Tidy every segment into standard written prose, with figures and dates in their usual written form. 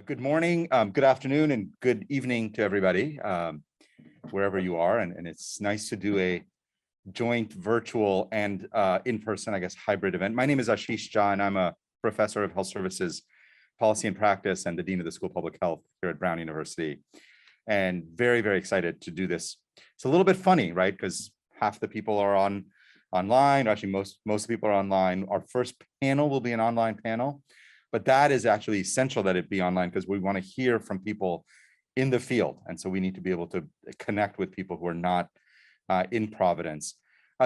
Good morning, good afternoon, and good evening to everybody, wherever you are. And it's nice to do a joint virtual and in-person, I guess, hybrid event. My name is Ashish Jha, and I'm a professor of health services, policy and practice, and the dean of the School of Public Health here at Brown University. And very, very excited to do this. It's a little bit funny, right? Because half the people are online. Actually, most of the people are online. Our first panel will be an online panel. But that is actually essential that it be online because we want to hear from people in the field. And so we need to be able to connect with people who are not in Providence.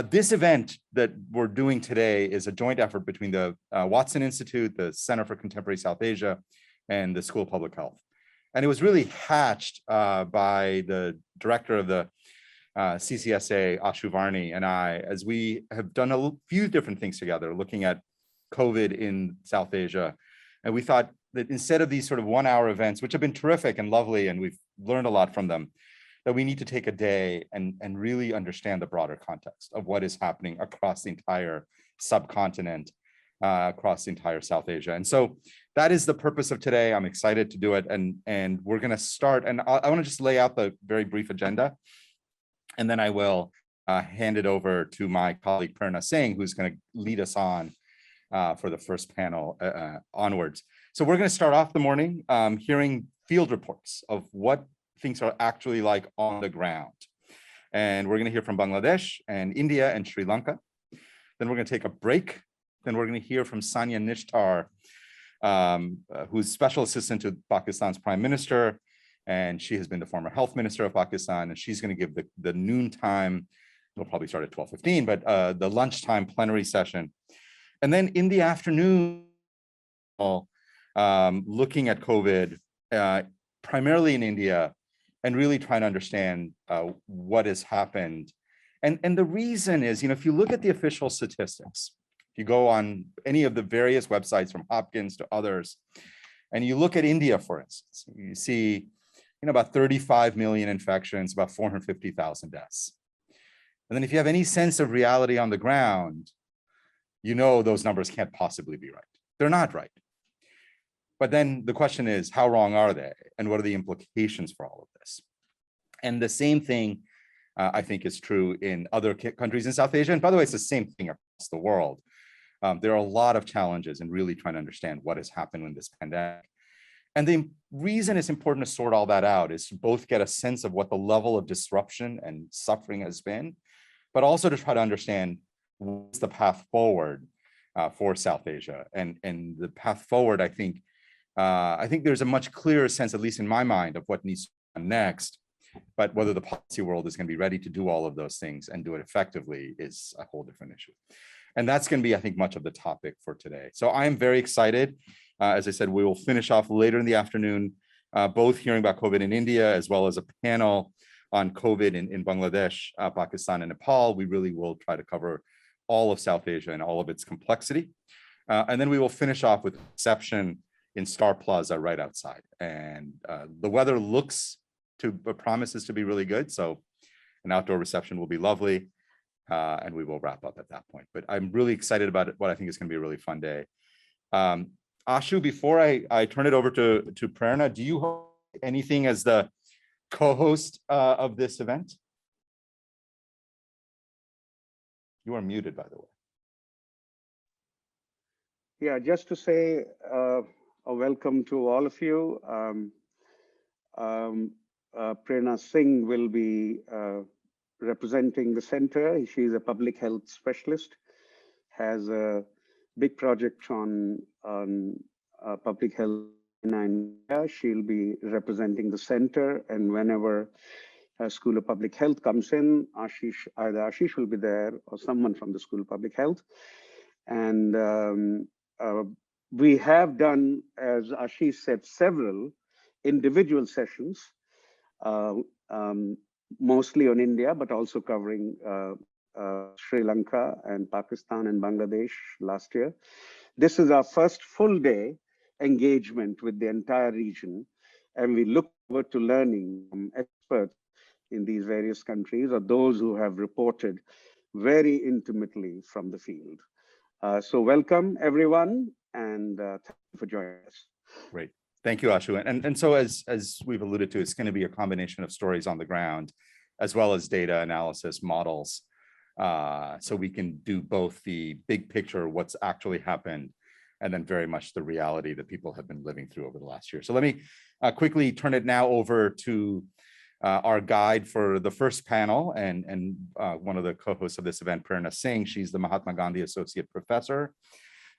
This event that we're doing today is a joint effort between the Watson Institute, the Center for Contemporary South Asia, and the School of Public Health. And it was really hatched by the director of the CCSA, Ashutosh Varshney, and I, as we have done a few different things together, looking at COVID in South Asia. And we thought that instead of these sort of 1-hour events, which have been terrific and lovely, and we've learned a lot from them, that we need to take a day and really understand the broader context of what is happening across the entire subcontinent, across the entire South Asia. And so that is the purpose of today. I'm excited to do it. And we're going to start. And I want to just lay out the very brief agenda. And then I will hand it over to my colleague, Prerna Singh, who's going to lead us on for the first panel onwards. So we're going to start off the morning hearing field reports of what things are actually like on the ground. And we're going to hear from Bangladesh and India and Sri Lanka. Then we're going to take a break. Then we're going to hear from Sania Nishtar, who's special assistant to Pakistan's prime minister. And she has been the former health minister of Pakistan. And she's going to give the noontime, it'll probably start at 12:15, but the lunchtime plenary session. And then in the afternoon, looking at COVID, primarily in India, and really trying to understand what has happened. And the reason is, if you look at the official statistics, if you go on any of the various websites from Hopkins to others, and you look at India, for instance, you see about 35 million infections, about 450,000 deaths. And then if you have any sense of reality on the ground, those numbers can't possibly be right. They're not right. But then the question is, how wrong are they? And what are the implications for all of this? And the same thing, I think, is true in other countries in South Asia. And by the way, it's the same thing across the world. There are a lot of challenges in really trying to understand what has happened in this pandemic. And the reason it's important to sort all that out is to both get a sense of what the level of disruption and suffering has been, but also to try to understand what's the path forward for South Asia. And the path forward, I think there's a much clearer sense, at least in my mind, of what needs to be done next. But whether the policy world is going to be ready to do all of those things and do it effectively is a whole different issue. And that's going to be, I think, much of the topic for today. So I am very excited. As I said, we will finish off later in the afternoon, both hearing about COVID in India, as well as a panel on COVID in Bangladesh, Pakistan, and Nepal. We really will try to cover all of South Asia and all of its complexity. And then we will finish off with a reception in Star Plaza right outside. And the weather promises to be really good. So an outdoor reception will be lovely. And we will wrap up at that point. But I'm really excited about it, what I think is going to be a really fun day. Ashu, before I turn it over to Prerna, do you have anything as the co-host of this event? You are muted, by the way. Yeah, just to say a welcome to all of you. Prerna Singh will be representing the center. She's a public health specialist, has a big project on public health in India. She'll be representing the center, and whenever School of Public Health comes in, either Ashish will be there or someone from the School of Public Health. And we have done, as Ashish said, several individual sessions, mostly on India, but also covering Sri Lanka and Pakistan and Bangladesh last year. This is our first full day engagement with the entire region, and we look forward to learning from experts in these various countries or those who have reported very intimately from the field. So welcome everyone, and thank you for joining us. Great. Thank you, Ashu. And so as we've alluded to, it's going to be a combination of stories on the ground, as well as data analysis models. So we can do both the big picture, what's actually happened, and then very much the reality that people have been living through over the last year. So let me quickly turn it now over to our guide for the first panel, and one of the co-hosts of this event, Prerna Singh. She's the Mahatma Gandhi Associate Professor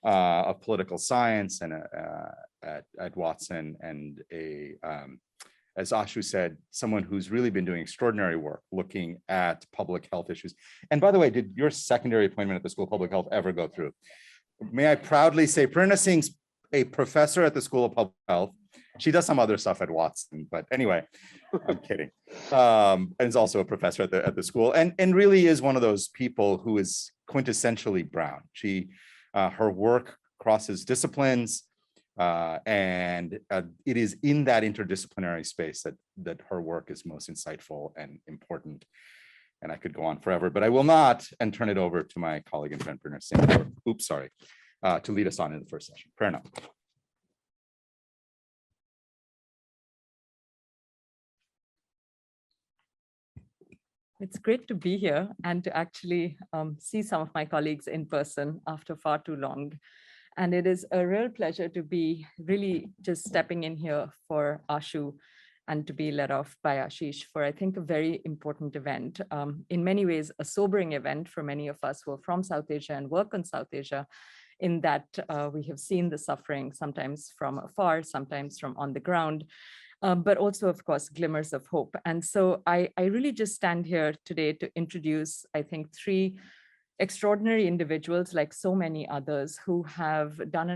of Political Science and at Watson, and as Ashu said, someone who's really been doing extraordinary work looking at public health issues. And by the way, did your secondary appointment at the School of Public Health ever go through? May I proudly say Prerna Singh's a professor at the School of Public Health. She does some other stuff at Watson, but anyway, I'm kidding. And is also a professor at the school, and really is one of those people who is quintessentially Brown. Her work crosses disciplines, and it is in that interdisciplinary space that her work is most insightful and important. And I could go on forever, but I will not, and turn it over to my colleague and friend Prerna Singh, to lead us on in the first session. Prerna. It's great to be here and to actually see some of my colleagues in person after far too long. And it is a real pleasure to be really just stepping in here for Ashu and to be led off by Ashish for, I think, a very important event. In many ways, a sobering event for many of us who are from South Asia and work in South Asia, in that we have seen the suffering, sometimes from afar, sometimes from on the ground. But also, of course, glimmers of hope. And so I really just stand here today to introduce, I think, three extraordinary individuals, like so many others, who have done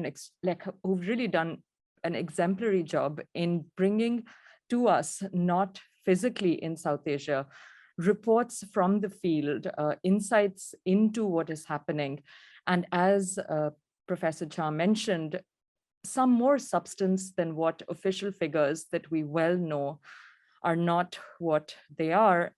who've really done an exemplary job in bringing to us, not physically in South Asia, reports from the field, insights into what is happening. And as Professor Jha mentioned, some more substance than what official figures that we well know are not what they are.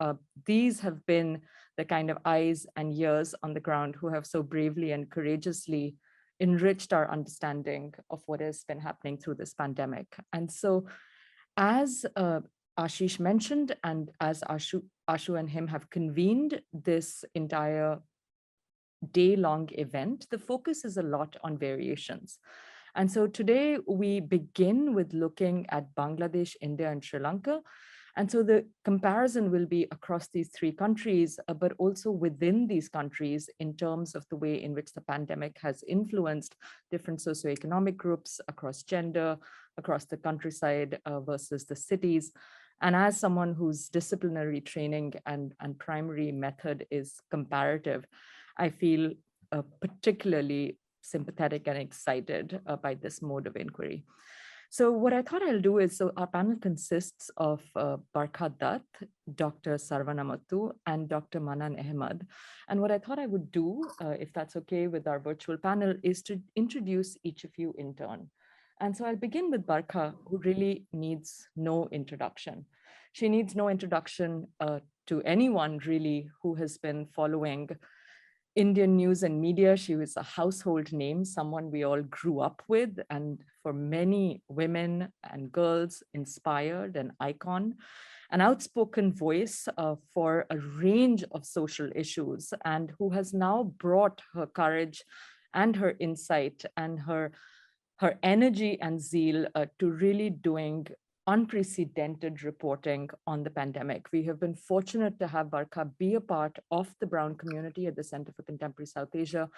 These have been the kind of eyes and ears on the ground who have so bravely and courageously enriched our understanding of what has been happening through this pandemic. And so, as Ashish mentioned, and as Ashu and him have convened this entire day-long event, the focus is a lot on variations. And so today we begin with looking at Bangladesh, India, and Sri Lanka. And so the comparison will be across these three countries, but also within these countries in terms of the way in which the pandemic has influenced different socioeconomic groups across gender, across the countryside versus the cities. And as someone whose disciplinary training and primary method is comparative, I feel particularly sympathetic and excited by this mode of inquiry. So what I thought I'll do is, so our panel consists of Barkha Dutt, Dr. Sarvana Mattu, and Dr. Manan Ahmed. And what I thought I would do, if that's okay with our virtual panel, is to introduce each of you in turn. And so I'll begin with Barkha, who really needs no introduction. She needs no introduction to anyone really who has been following Indian news and media. She was a household name, someone we all grew up with, and for many women and girls, inspired, an icon, an outspoken voice for a range of social issues, and who has now brought her courage and her insight and her energy and zeal to really doing unprecedented reporting on the pandemic. We have been fortunate to have Barkha be a part of the Brown community at the Center for Contemporary South Asia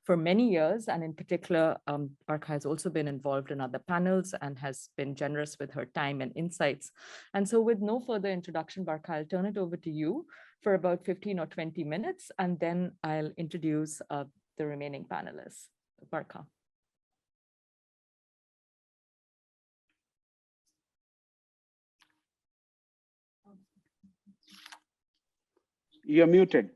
for many years. And in particular, Barkha has also been involved in other panels and has been generous with her time and insights. And so with no further introduction, Barkha, I'll turn it over to you for about 15 or 20 minutes, and then I'll introduce the remaining panelists. Barkha. You're muted.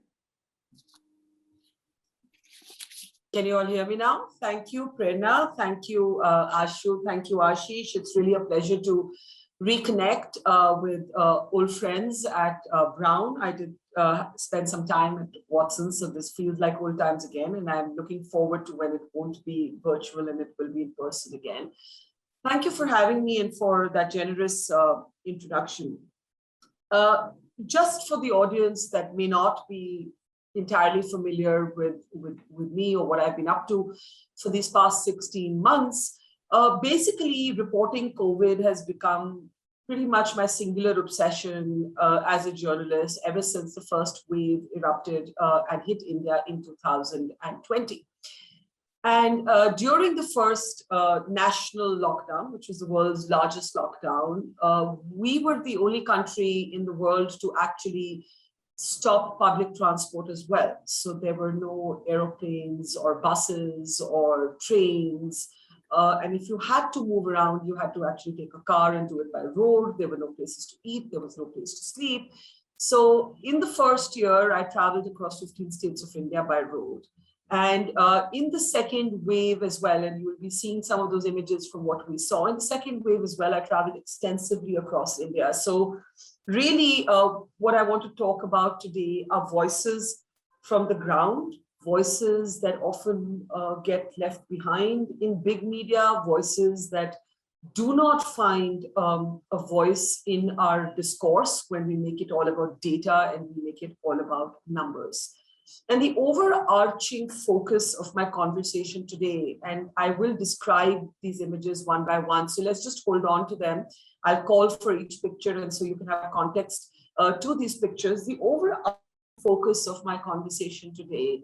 Can you all hear me now? Thank you, Prerna. Thank you, Ashu. Thank you, Ashish. It's really a pleasure to reconnect with old friends at Brown. I did spend some time at Watson, so this feels like old times again, and I'm looking forward to when it won't be virtual and it will be in person again. Thank you for having me and for that generous introduction. Just for the audience that may not be entirely familiar with me or what I've been up to for these past 16 months, basically reporting COVID has become pretty much my singular obsession as a journalist ever since the first wave erupted and hit India in 2020. And during the first national lockdown, which was the world's largest lockdown, we were the only country in the world to actually stop public transport as well. So there were no aeroplanes or buses or trains. And if you had to move around, you had to actually take a car and do it by road. There were no places to eat. There was no place to sleep. So in the first year, I traveled across 15 states of India by road. And in the second wave as well, and you will be seeing some of those images from what we saw in the second wave as well, I traveled extensively across India. So really what I want to talk about today are voices from the ground, voices that often get left behind in big media, voices that do not find a voice in our discourse when we make it all about data and we make it all about numbers. And the overarching focus of my conversation today, and I will describe these images one by one, so let's just hold on to them. I'll call for each picture and so you can have context to these pictures. The overall focus of my conversation today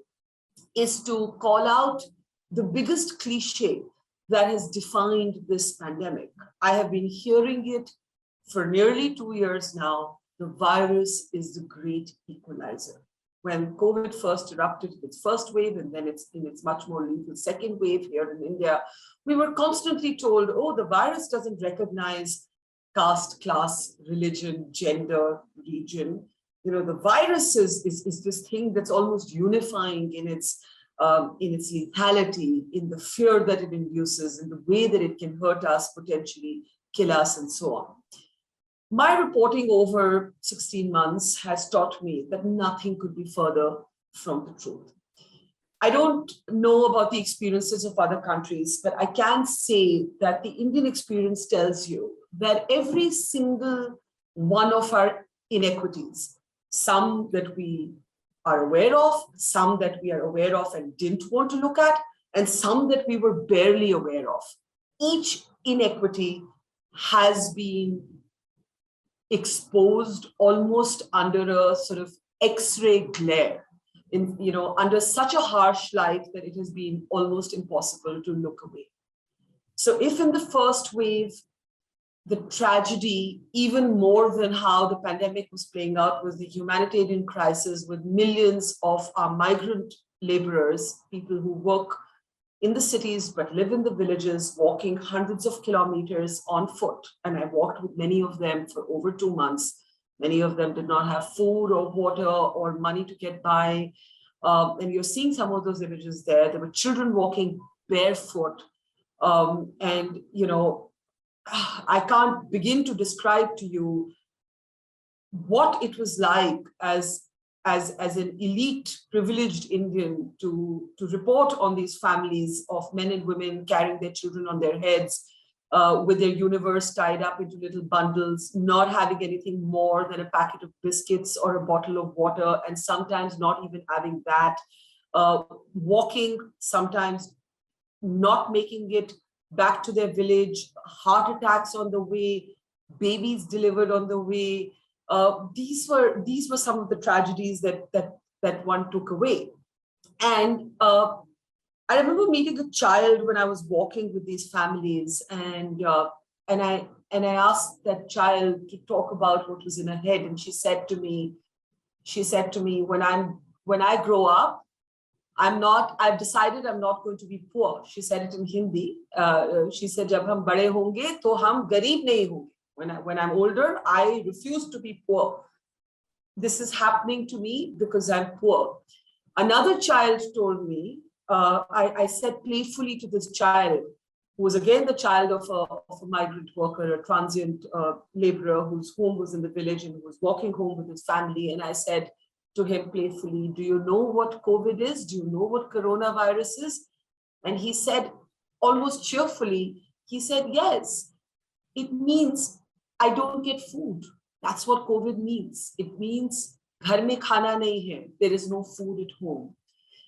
is to call out the biggest cliche that has defined this pandemic. I have been hearing it for nearly 2 years now. The virus is the great equalizer. When COVID first erupted its first wave, and then it's in its much more lethal second wave here in India, we were constantly told, oh, the virus doesn't recognize caste, class, religion, gender, region. You know, the virus is this thing that's almost unifying in its lethality, in the fear that it induces, in the way that it can hurt us, potentially kill us, and so on. My reporting over 16 months has taught me that nothing could be further from the truth. I don't know about the experiences of other countries, but I can say that the Indian experience tells you that every single one of our inequities, some that we are aware of, some that we are aware of and didn't want to look at, and some that we were barely aware of, each inequity has been exposed almost under a sort of X-ray glare, under such a harsh light that it has been almost impossible to look away. So if in the first wave, the tragedy, even more than how the pandemic was playing out, was the humanitarian crisis with millions of our migrant laborers, people who work in the cities but live in the villages, walking hundreds of kilometers on foot. And I walked with many of them for over 2 months. Many of them did not have food or water or money to get by. And you're seeing some of those images there. There were children walking barefoot. And, I can't begin to describe to you what it was like as an elite privileged Indian to report on these families of men and women carrying their children on their heads with their universe tied up into little bundles, not having anything more than a packet of biscuits or a bottle of water, and sometimes not even having that, walking, sometimes not making it back to their village, heart attacks on the way, babies delivered on the way. These were some of the tragedies that one took away. And I remember meeting a child when I was walking with these families, and I asked that child to talk about what was in her head, and she said to me, when I grow up, I've decided I'm not going to be poor. She said it in Hindi. She said, "Jab hum bade honge, to hum gareeb nahi honge." When I'm older, I refuse to be poor. This is happening to me because I'm poor. Another child told me, I said playfully to this child, who was again the child of a migrant worker, a transient laborer whose home was in the village and who was walking home with his family. And I said to him playfully, "Do you know what COVID is? Do you know what coronavirus is?" And he said almost cheerfully, He said, yes, it means I don't get food. That's what COVID means. It means ghar mein khana nahi hai. There is no food at home.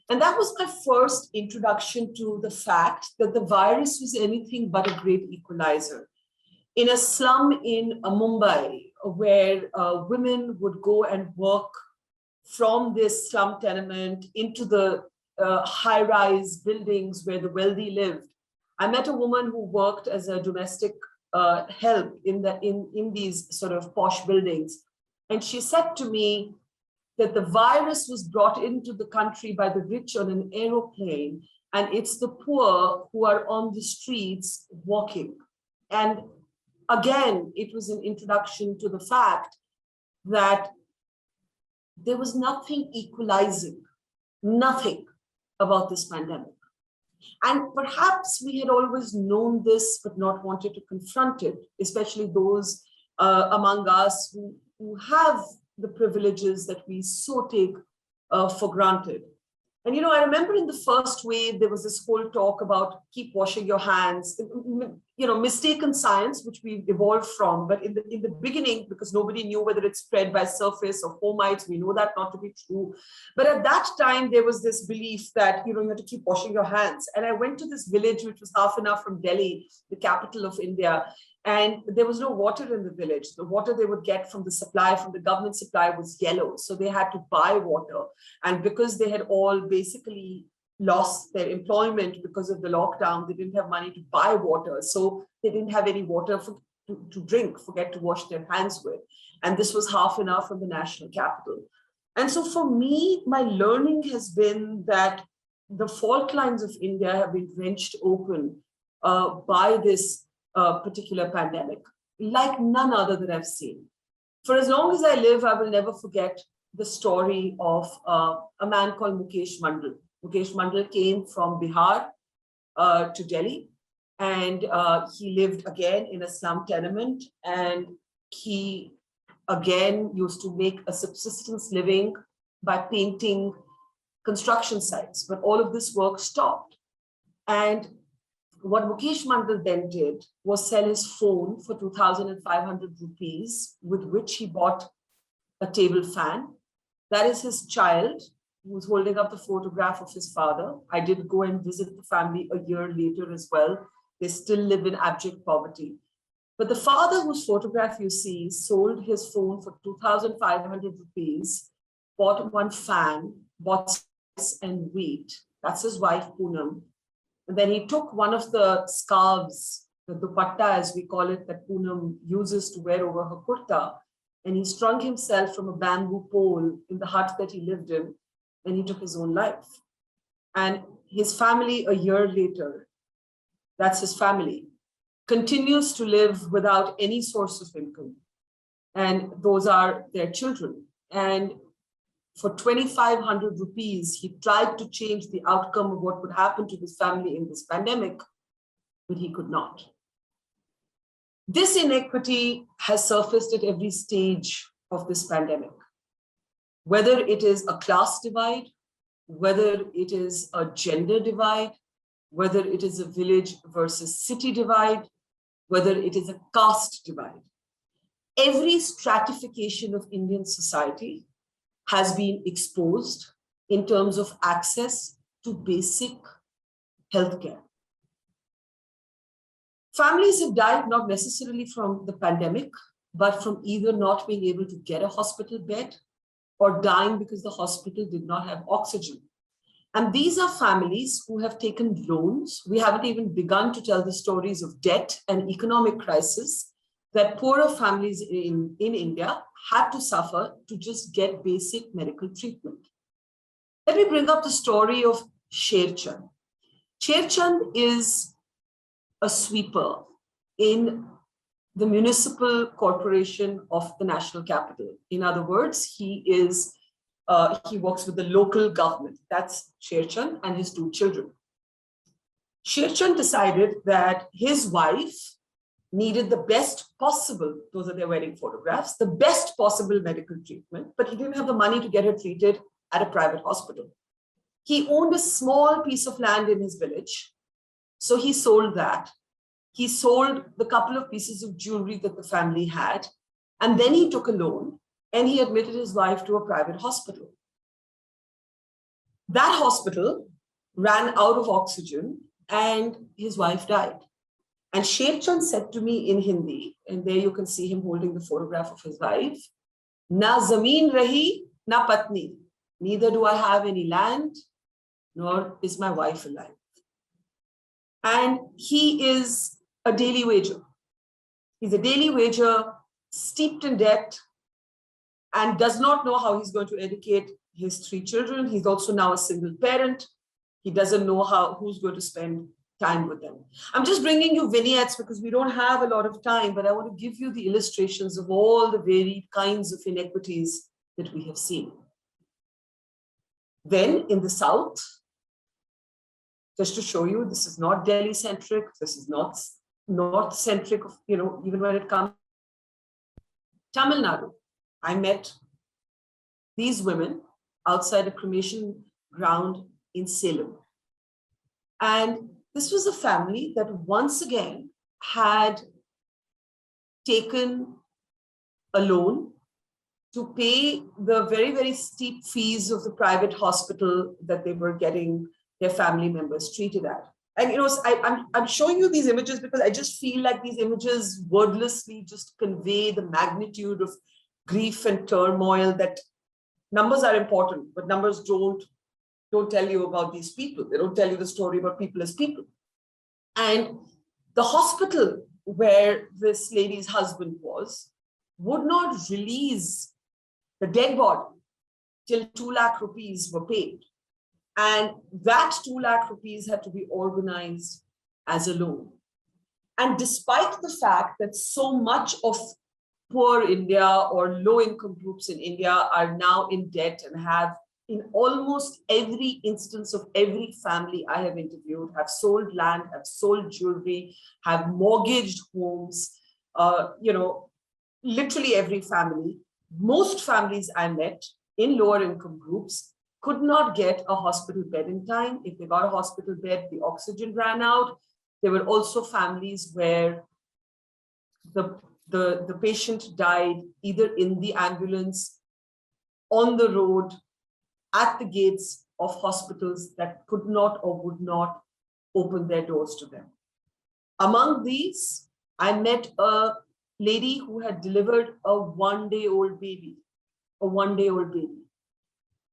And that was my first introduction to the fact that the virus was anything but a great equalizer. In a slum in Mumbai, where women would go and work from this slum tenement into the high-rise buildings where the wealthy lived, I met a woman who worked as a domestic help in these sort of posh buildings. And she said to me that the virus was brought into the country by the rich on an aeroplane, and it's the poor who are on the streets walking. And again, it was an introduction to the fact that there was nothing equalizing, nothing about this pandemic. And perhaps we had always known this, but not wanted to confront it, especially those among us who have the privileges that we so take for granted. And, you know, I remember in the first wave, there was this whole talk about keep washing your hands, you know, mistaken science, which we evolved from. But in the beginning, because nobody knew whether it's spread by surface or fomites, we know that not to be true. But at that time, there was this belief that, you know, you have to keep washing your hands. And I went to this village, which was half an hour from Delhi, the capital of India. And there was no water in the village. The water they would get from the supply, from the government supply, was yellow. So they had to buy water. And because they had all basically lost their employment because of the lockdown, they didn't have money to buy water. So they didn't have any water to drink, forget to wash their hands with. And this was half an hour from the national capital. And so for me, my learning has been that the fault lines of India have been wrenched open by this particular pandemic, like none other that I've seen. For as long as I live, I will never forget the story of a man called Mukesh Mandal. Mukesh Mandal came from Bihar to Delhi, and he lived again in a slum tenement, and he again used to make a subsistence living by painting construction sites, but all of this work stopped. And what Mukesh Mandal then did was sell his phone for 2,500 rupees, with which he bought a table fan. That is his child, who was holding up the photograph of his father. I did go and visit the family a year later as well. They still live in abject poverty. But the father, whose photograph you see, sold his phone for 2,500 rupees, bought one fan, bought spice and wheat. That's his wife, Poonam. And then he took one of the scarves, the dupatta, as we call it, that Poonam uses to wear over her kurta, and he strung himself from a bamboo pole in the hut that he lived in, and he took his own life. And his family, a year later, that's his family, continues to live without any source of income. And those are their children. And for 2,500 rupees, he tried to change the outcome of what would happen to his family in this pandemic, but he could not. This inequity has surfaced at every stage of this pandemic, whether it is a class divide, whether it is a gender divide, whether it is a village versus city divide, whether it is a caste divide. Every stratification of Indian society has been exposed in terms of access to basic healthcare. Families have died not necessarily from the pandemic, but from either not being able to get a hospital bed or dying because the hospital did not have oxygen. And these are families who have taken loans. We haven't even begun to tell the stories of debt and economic crisis that poorer families in India had to suffer to just get basic medical treatment. Let me bring up the story of Sher Chand. Sher Chand is a sweeper in the municipal corporation of the national capital. In other words, he works with the local government. That's Sher Chand and his two children. Sher Chand decided that his wife needed the best possible, those are their wedding photographs, the best possible medical treatment, but he didn't have the money to get her treated at a private hospital. He owned a small piece of land in his village, so he sold that. He sold the couple of pieces of jewelry that the family had, and then he took a loan and he admitted his wife to a private hospital. That hospital ran out of oxygen and his wife died. And Ashish Jha said to me in Hindi, and there you can see him holding the photograph of his wife, "Na zameen rahi, na patni. Neither do I have any land, nor is my wife alive." And he is a daily wager. He's a daily wager, steeped in debt, and does not know how he's going to educate his 3 children. He's also now a single parent. He doesn't know who's going to spend time with them. I'm just bringing you vignettes because we don't have a lot of time, but I want to give you the illustrations of all the varied kinds of inequities that we have seen. Then in the South, just to show you, this is not Delhi-centric, this is not North-centric, even when it comes to Tamil Nadu. I met these women outside a cremation ground in Salem. And this was a family that once again had taken a loan to pay the very, very steep fees of the private hospital that they were getting their family members treated at. And I'm showing you these images because I just feel like these images wordlessly just convey the magnitude of grief and turmoil. That numbers are important, but numbers don't tell you about these people. They don't tell you the story about people as people. And the hospital where this lady's husband was would not release the dead body till 2 lakh rupees were paid. And that 2 lakh rupees had to be organized as a loan. And despite the fact that so much of poor India or low income groups in India are now in debt and have, in almost every instance of every family I have interviewed, have sold land, have sold jewelry, have mortgaged homes, literally every family, most families I met in lower income groups could not get a hospital bed in time. If they got a hospital bed, the oxygen ran out. There were also families where the patient died either in the ambulance, on the road, at the gates of hospitals that could not or would not open their doors to them. Among these, I met a lady who had delivered a 1-day-old baby,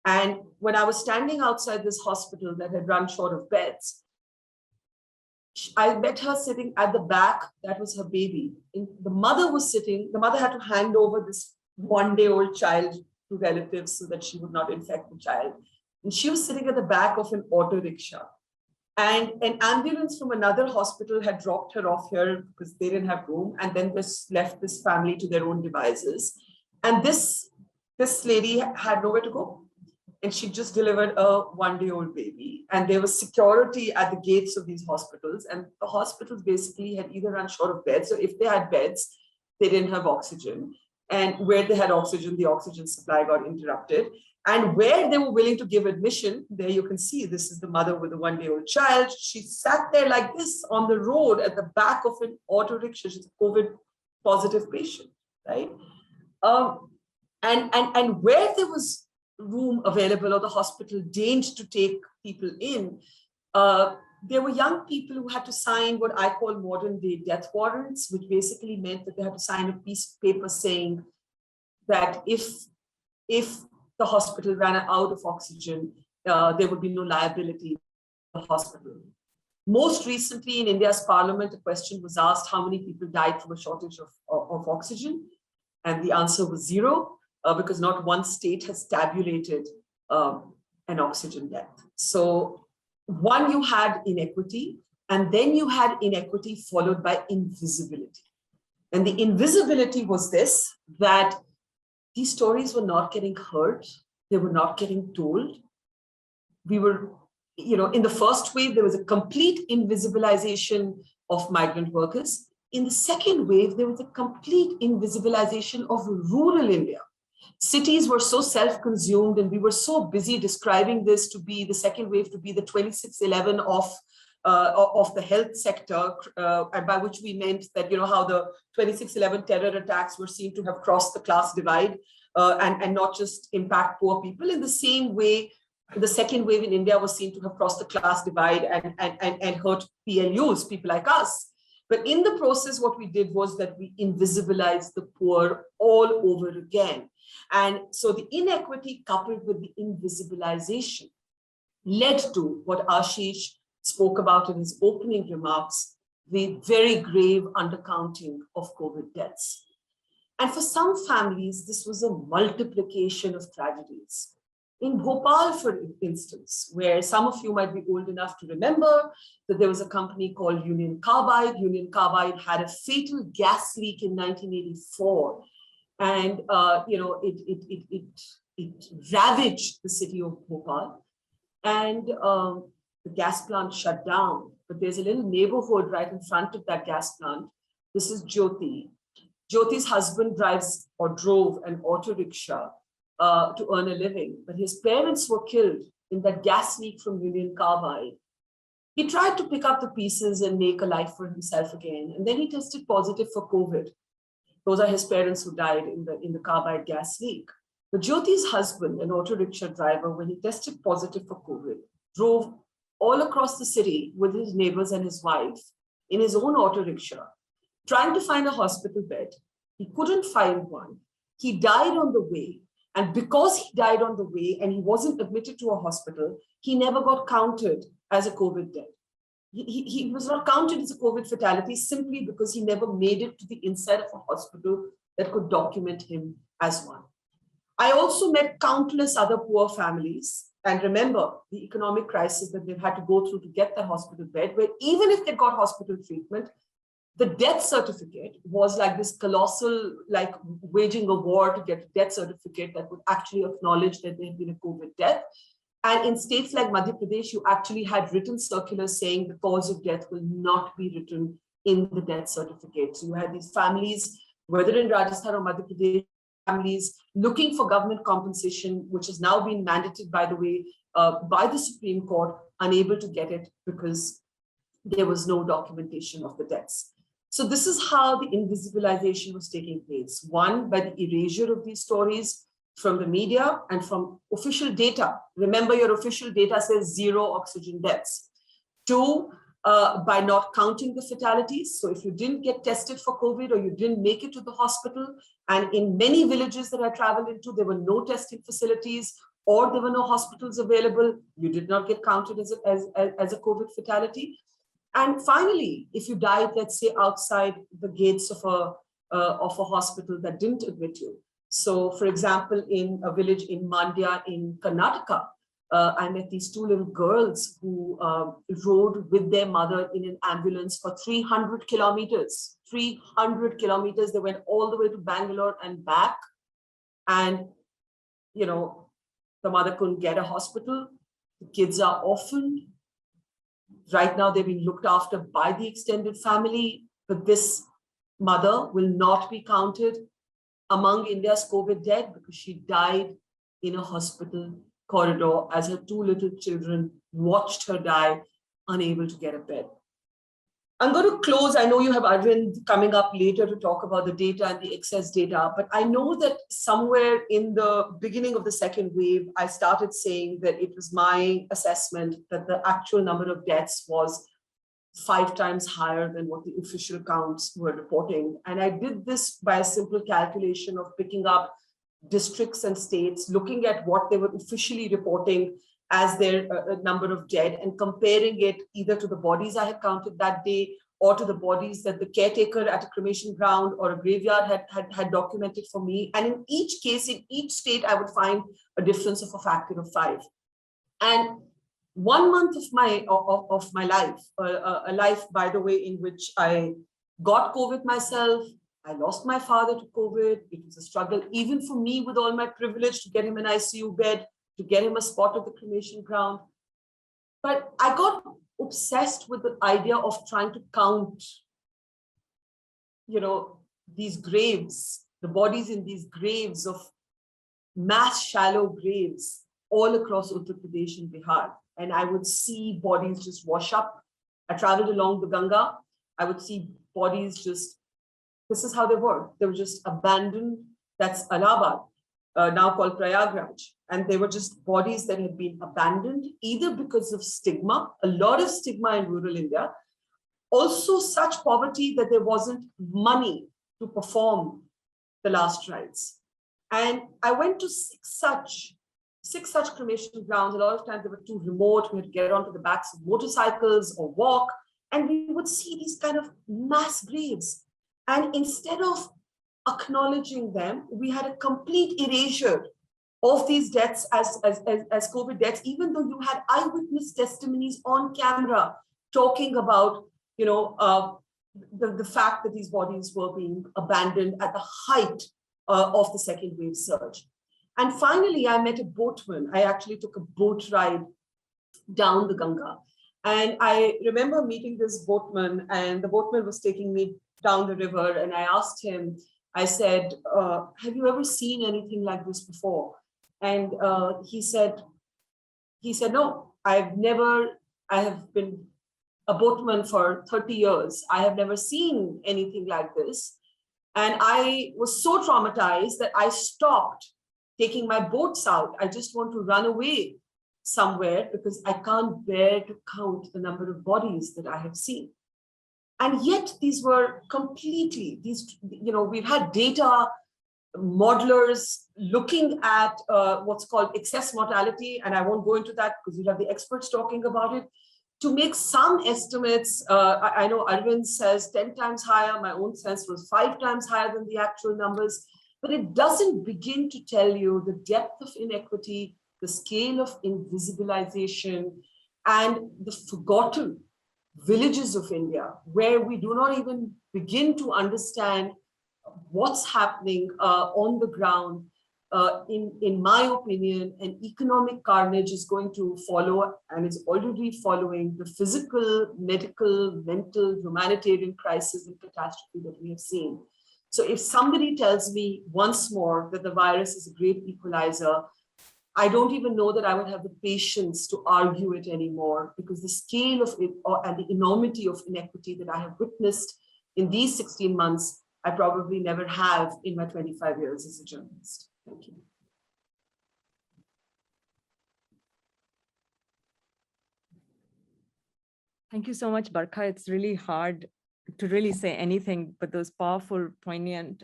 And when I was standing outside this hospital that had run short of beds, I met her sitting at the back. That was her baby. And the mother had to hand over this 1-day-old child to relatives so that she would not infect the child. And she was sitting at the back of an auto rickshaw. And an ambulance from another hospital had dropped her off here because they didn't have room, and then this left this family to their own devices. And this lady had nowhere to go. And she just delivered a 1-day-old baby. And there was security at the gates of these hospitals. And the hospitals basically had either run short of beds, or if they had beds, they didn't have oxygen. And where they had oxygen, the oxygen supply got interrupted. And where they were willing to give admission, there you can see, this is the mother with a 1-day-old child. She sat there like this on the road at the back of an auto rickshaw. She's a COVID positive patient, right? And where there was room available or the hospital deigned to take people in, there were young people who had to sign what I call modern day death warrants, which basically meant that they had to sign a piece of paper saying that if the hospital ran out of oxygen, there would be no liability in the hospital. Most recently in India's parliament, a question was asked how many people died from a shortage of oxygen. And the answer was 0, because not one state has tabulated an oxygen death. So one, you had inequity, and then you had inequity followed by invisibility. And the invisibility was this, that these stories were not getting heard. They were not getting told. We were, in the first wave, there was a complete invisibilization of migrant workers. In the second wave, there was a complete invisibilization of rural India. Cities were so self-consumed, and we were so busy describing this to be the second wave, to be the 2611 of of the health sector, and by which we meant that, how the 26/11 terror attacks were seen to have crossed the class divide and not just impact poor people. In the same way, the second wave in India was seen to have crossed the class divide and hurt PLUs, people like us. But in the process, what we did was that we invisibilized the poor all over again. And so the inequity coupled with the invisibilization led to what Ashish spoke about in his opening remarks, the very grave undercounting of COVID deaths. And for some families, this was a multiplication of tragedies. In Bhopal, for instance, where some of you might be old enough to remember that there was a company called Union Carbide. Union Carbide had a fatal gas leak in 1984. And it ravaged the city of Bhopal. And the gas plant shut down. But there's a little neighborhood right in front of that gas plant. This is Jyoti. Jyoti's husband drives or drove an auto rickshaw to earn a living, but his parents were killed in that gas leak from Union Carbide. He tried to pick up the pieces and make a life for himself again, and then he tested positive for COVID. Those are his parents who died in the Carbide gas leak. But Jyoti's husband, an auto rickshaw driver, when he tested positive for COVID, drove all across the city with his neighbors and his wife in his own auto rickshaw, trying to find a hospital bed. He couldn't find one. He died on the way. And because he died on the way and he wasn't admitted to a hospital, he never got counted as a COVID death. He was not counted as a COVID fatality simply because he never made it to the inside of a hospital that could document him as one. I also met countless other poor families. And remember the economic crisis that they've had to go through to get that hospital bed, where even if they got hospital treatment, the death certificate was like this colossal, like waging a war to get a death certificate that would actually acknowledge that there had been a COVID death. And in states like Madhya Pradesh, you actually had written circulars saying the cause of death will not be written in the death certificate. So you had these families, whether in Rajasthan or Madhya Pradesh, families looking for government compensation, which has now been mandated, by the way, by the Supreme Court, unable to get it because there was no documentation of the deaths. So this is how the invisibilization was taking place. One, by the erasure of these stories from the media and from official data. Remember, your official data says 0 oxygen deaths. Two, by not counting the fatalities. So if you didn't get tested for COVID or you didn't make it to the hospital, and in many villages that I traveled into, there were no testing facilities or there were no hospitals available, you did not get counted as a COVID fatality. And finally, if you died, let's say, outside the gates of a hospital that didn't admit you. So, for example, in a village in Mandya in Karnataka, I met these 2 little girls who rode with their mother in an ambulance for 300 kilometers. 300 kilometers. They went all the way to Bangalore and back. And, the mother couldn't get a hospital. The kids are orphaned. Right now, they're being looked after by the extended family, but this mother will not be counted among India's COVID dead because she died in a hospital corridor as her 2 little children watched her die, unable to get a bed. I'm going to close. I know you have Arvind coming up later to talk about the data and the excess data, but I know that somewhere in the beginning of the second wave, I started saying that it was my assessment that the actual number of deaths was 5 times higher than what the official counts were reporting. And I did this by a simple calculation of picking up districts and states, looking at what they were officially reporting as their number of dead and comparing it either to the bodies I had counted that day or to the bodies that the caretaker at a cremation ground or a graveyard had documented for me. And in each case, in each state, I would find a difference of a factor of 5. And 1 month of my life, a life, by the way, in which I got COVID myself, I lost my father to COVID. It was a struggle, even for me with all my privilege, to get him an ICU bed, to get him a spot at the cremation ground. But I got obsessed with the idea of trying to count, these graves, the bodies in these graves of mass shallow graves all across Uttar Pradesh and Bihar. And I would see bodies just wash up I traveled along the Ganga. I would see bodies just, this is how they were. They were just abandoned. That's Allahabad, now called Prayagraj. And they were just bodies that had been abandoned, either because of stigma, a lot of stigma in rural India, also such poverty that there wasn't money to perform the last rites. And I went to six such cremation grounds. A lot of times they were too remote. We had to get onto the backs of motorcycles or walk. And we would see these kind of mass graves. And instead of acknowledging them, we had a complete erasure of these deaths as COVID deaths, even though you had eyewitness testimonies on camera talking about, the fact that these bodies were being abandoned at the height of the second wave surge. And finally, I met a boatman. I actually took a boat ride down the Ganga. And I remember meeting this boatman, and the boatman was taking me down the river. And I asked him, I said, have you ever seen anything like this before? And he said, no, I have been a boatman for 30 years. I have never seen anything like this. And I was so traumatized that I stopped taking my boats out. I just want to run away somewhere because I can't bear to count the number of bodies that I have seen. And yet these were completely, we've had data modelers looking at what's called excess mortality. And I won't go into that because you have the experts talking about it. To make some estimates, I know Arvind says 10 times higher. My own sense was 5 times higher than the actual numbers, but it doesn't begin to tell you the depth of inequity, the scale of invisibilization, and the forgotten villages of India, where we do not even begin to understand what's happening on the ground. In my opinion, an economic carnage is going to follow and is already following the physical, medical, mental, humanitarian crisis and catastrophe that we have seen. So if somebody tells me once more that the virus is a great equalizer, I don't even know that I would have the patience to argue it anymore, because the scale of it and the enormity of inequity that I have witnessed in these 16 months, I probably never have in my 25 years as a journalist. Thank you. Thank you so much, Barkha. It's really hard to really say anything, but those powerful, poignant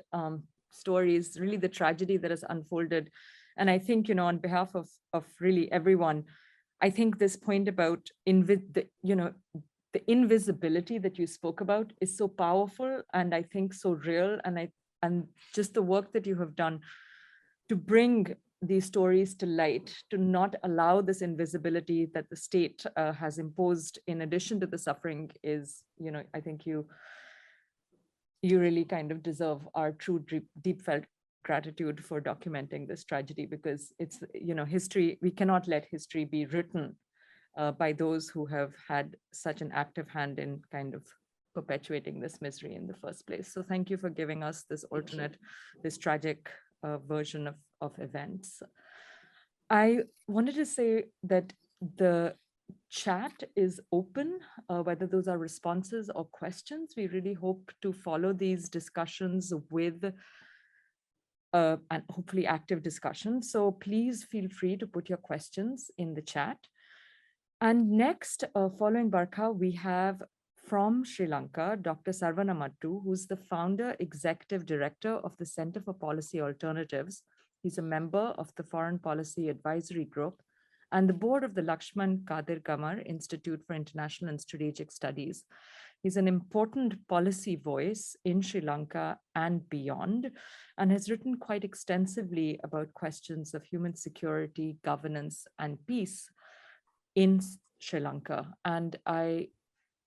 stories, really the tragedy that has unfolded. And I think, on behalf of really everyone, I think this point about the invisibility that you spoke about is so powerful, and I think so real. And just the work that you have done to bring these stories to light, to not allow this invisibility that the state has imposed in addition to the suffering is, I think you really kind of deserve our true deep felt gratitude for documenting this tragedy, because it's, history, we cannot let history be written by those who have had such an active hand in kind of perpetuating this misery in the first place. So thank you for giving us this alternate, this tragic version of events. I wanted to say that the chat is open, whether those are responses or questions. We really hope to follow these discussions with and hopefully active discussion. So please feel free to put your questions in the chat. And next, following Barkha, we have from Sri Lanka, Dr. Sarvana Mattu, who's the founder, executive director of the Center for Policy Alternatives. He's a member of the Foreign Policy Advisory Group and the board of the Lakshman Kadir Gamar Institute for International and Strategic Studies. He's an important policy voice in Sri Lanka and beyond, and has written quite extensively about questions of human security, governance, and peace in Sri Lanka. And I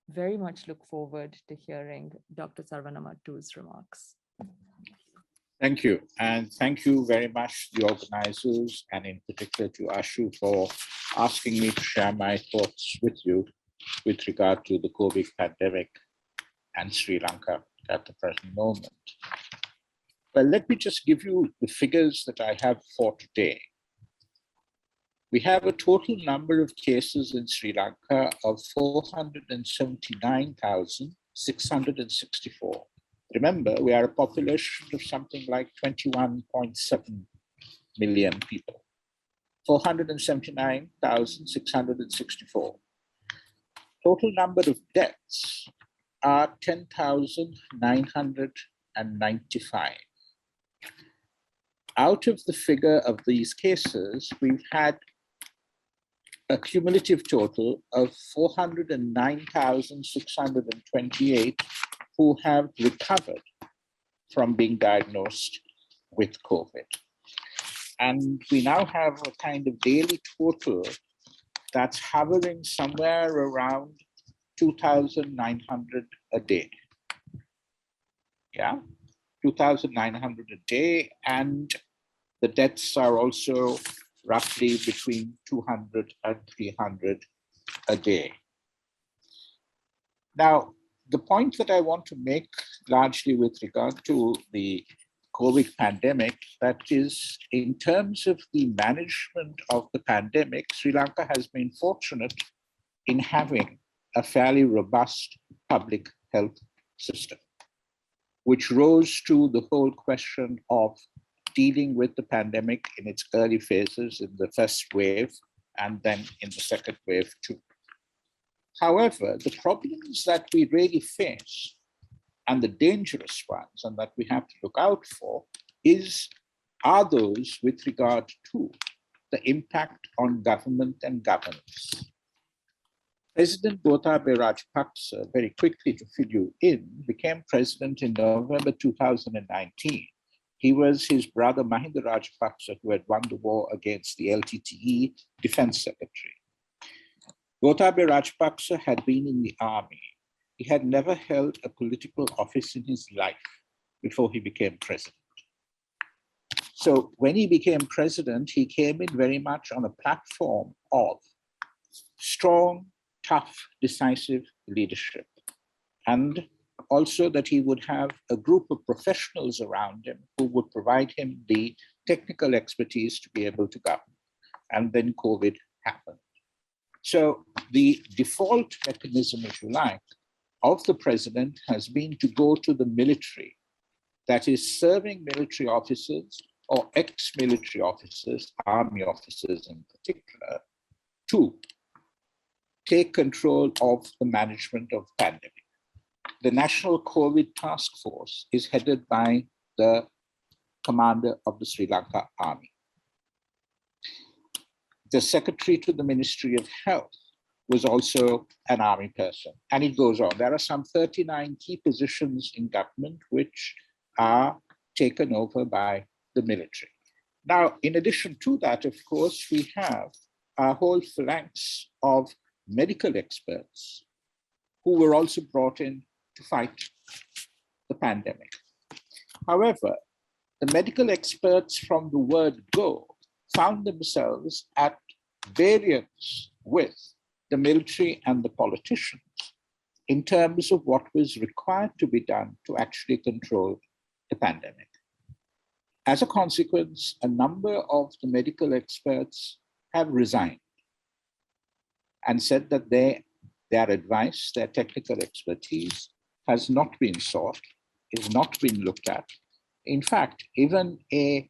very much look forward to hearing Dr. Sarvana Mattu's remarks. Thank you. And thank you very much, the organizers, and in particular to Ashu for asking me to share my thoughts with you with regard to the COVID pandemic and Sri Lanka at the present moment. Well, let me just give you the figures that I have for today. We have a total number of cases in Sri Lanka of 479,664. Remember, we are a population of something like 21.7 million people. 479,664. Total number of deaths are 10,995. Out of the figure of these cases, we've had a cumulative total of 409,628 who have recovered from being diagnosed with COVID. And we now have a kind of daily total that's hovering somewhere around 2,900 a day. Yeah, 2,900 a day. And the deaths are also roughly between 200 and 300 a day. Now, the point that I want to make largely with regard to the COVID pandemic, that is, in terms of the management of the pandemic, Sri Lanka has been fortunate in having a fairly robust public health system, which rose to the whole question of dealing with the pandemic in its early phases in the first wave and then in the second wave too. However, the problems that we really face and the dangerous ones and that we have to look out for are those with regard to the impact on government and governance. President Gotabaya Rajapaksa, very quickly to fill you in, became president in November 2019. He was his brother Mahinda Rajapaksa, who had won the war against the LTTE Defense Secretary. Gotabaya Rajapaksa had been in the army. He had never held a political office in his life before he became president. So when he became president, he came in very much on a platform of strong, tough, decisive leadership, and also that he would have a group of professionals around him who would provide him the technical expertise to be able to govern. And then COVID happened. So the default mechanism, if you like, of the president has been to go to the military, that is serving military officers or ex-military officers, army officers in particular, to take control of the management of the pandemic. The National COVID Task Force is headed by the commander of the Sri Lanka Army. The secretary to the Ministry of Health was also an army person, and it goes on. There are some 39 key positions in government which are taken over by the military. Now, in addition to that, of course, we have a whole phalanx of medical experts who were also brought in to fight the pandemic. However, the medical experts from the word go found themselves at variance with the military and the politicians in terms of what was required to be done to actually control the pandemic. As a consequence, a number of the medical experts have resigned and said that their advice, their technical expertise has not been sought, is not being looked at. In fact, even a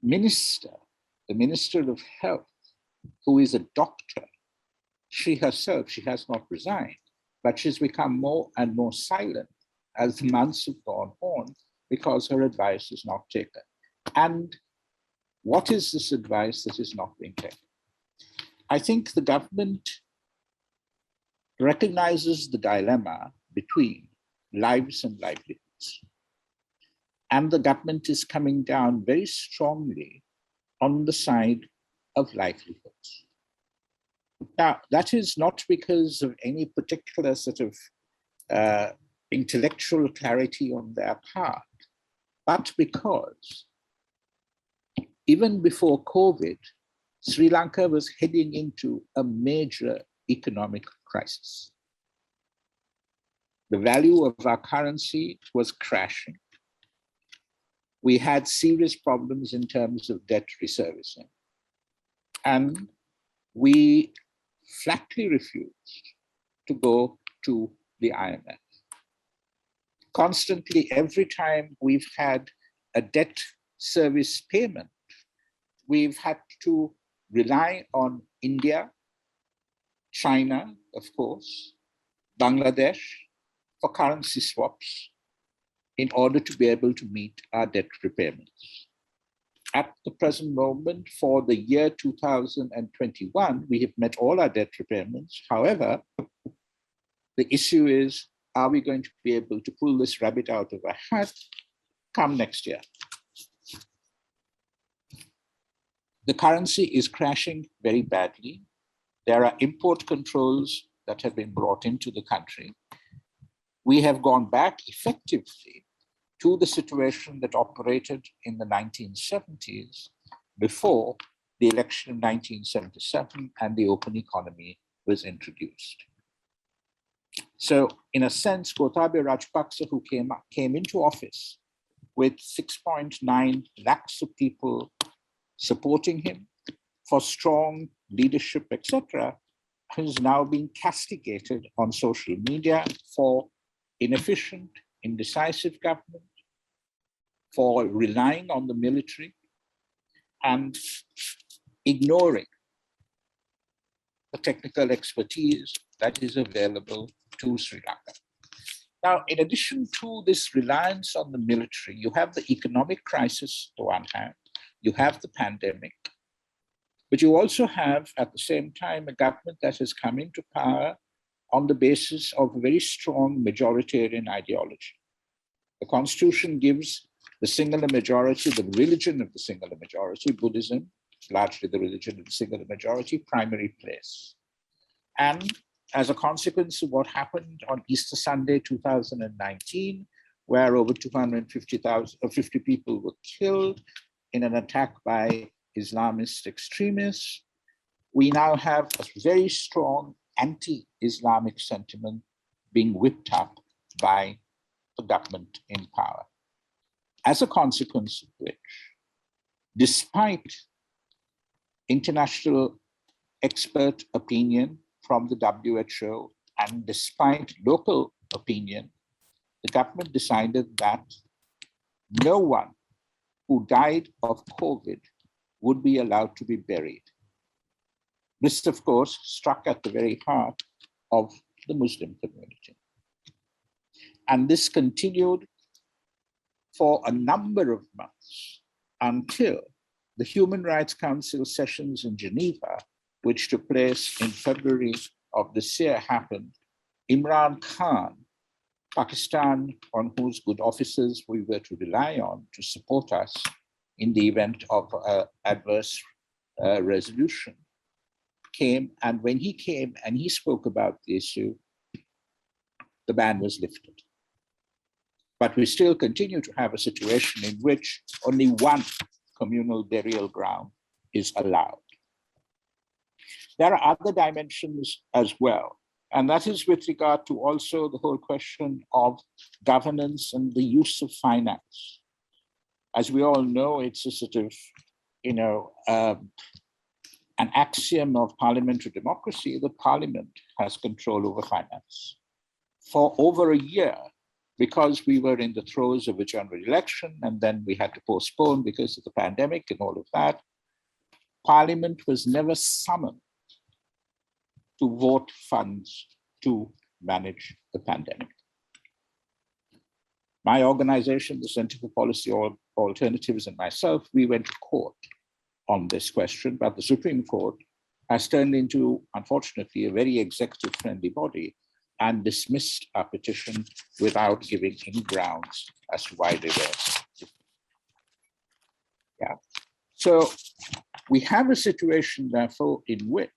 minister, the Minister of Health, who is a doctor, she herself, she has not resigned, but she's become more and more silent as the months have gone on because her advice is not taken. And what is this advice that is not being taken? I think the government recognizes the dilemma between lives and livelihoods. And the government is coming down very strongly on the side of livelihoods. Now, that is not because of any particular sort of intellectual clarity on their part, but because even before COVID, Sri Lanka was heading into a major economic crisis. The value of our currency was crashing. We had serious problems in terms of debt reservicing. And we flatly refused to go to the IMF. Constantly, every time we've had a debt service payment, we've had to rely on India, China, of course, Bangladesh for currency swaps in order to be able to meet our debt repayments. At the present moment, for the year 2021, we have met all our debt repayments. However, the issue is, are we going to be able to pull this rabbit out of our hat come next year? The currency is crashing very badly. There are import controls that have been brought into the country. We have gone back effectively to the situation that operated in the 1970s before the election of 1977 and the open economy was introduced. So in a sense, Gotabaya Rajapaksa, who came into office with 6.9 lakhs of people supporting him for strong leadership, etc., has now been castigated on social media for inefficient, indecisive government, for relying on the military and ignoring the technical expertise that is available to Sri Lanka. Now, in addition to this reliance on the military, you have the economic crisis on one hand, you have the pandemic, but you also have, at the same time, a government that has come into power on the basis of a very strong majoritarian ideology. The constitution gives the singular majority, the religion of the singular majority, Buddhism, largely the religion of the singular majority, primary place. And as a consequence of what happened on Easter Sunday 2019, where over 250 people were killed in an attack by Islamist extremists, we now have a very strong anti-Islamic sentiment being whipped up by the government in power. As a consequence of which, despite international expert opinion from the WHO and despite local opinion, the government decided that no one who died of COVID would be allowed to be buried. This, of course, struck at the very heart of the Muslim community. And this continued for a number of months until the Human Rights Council sessions in Geneva, which took place in February of this year, happened. Imran Khan, Pakistan, on whose good offices we were to rely on to support us in the event of adverse resolution, came, and when he came and he spoke about the issue, the ban was lifted. But we still continue to have a situation in which only one communal burial ground is allowed. There are other dimensions as well, and that is with regard to also the whole question of governance and the use of finance. As we all know, it's a sort of, an axiom of parliamentary democracy that parliament has control over finance. For over a year, because we were in the throes of a general election and then we had to postpone because of the pandemic and all of that, Parliament was never summoned to vote funds to manage the pandemic. My organization, the Center for Policy Alternatives, and myself, we went to court on this question, but the Supreme Court has turned into, unfortunately, a very executive-friendly body and dismissed our petition without giving any grounds as to why they were. Yeah. So we have a situation, therefore, in which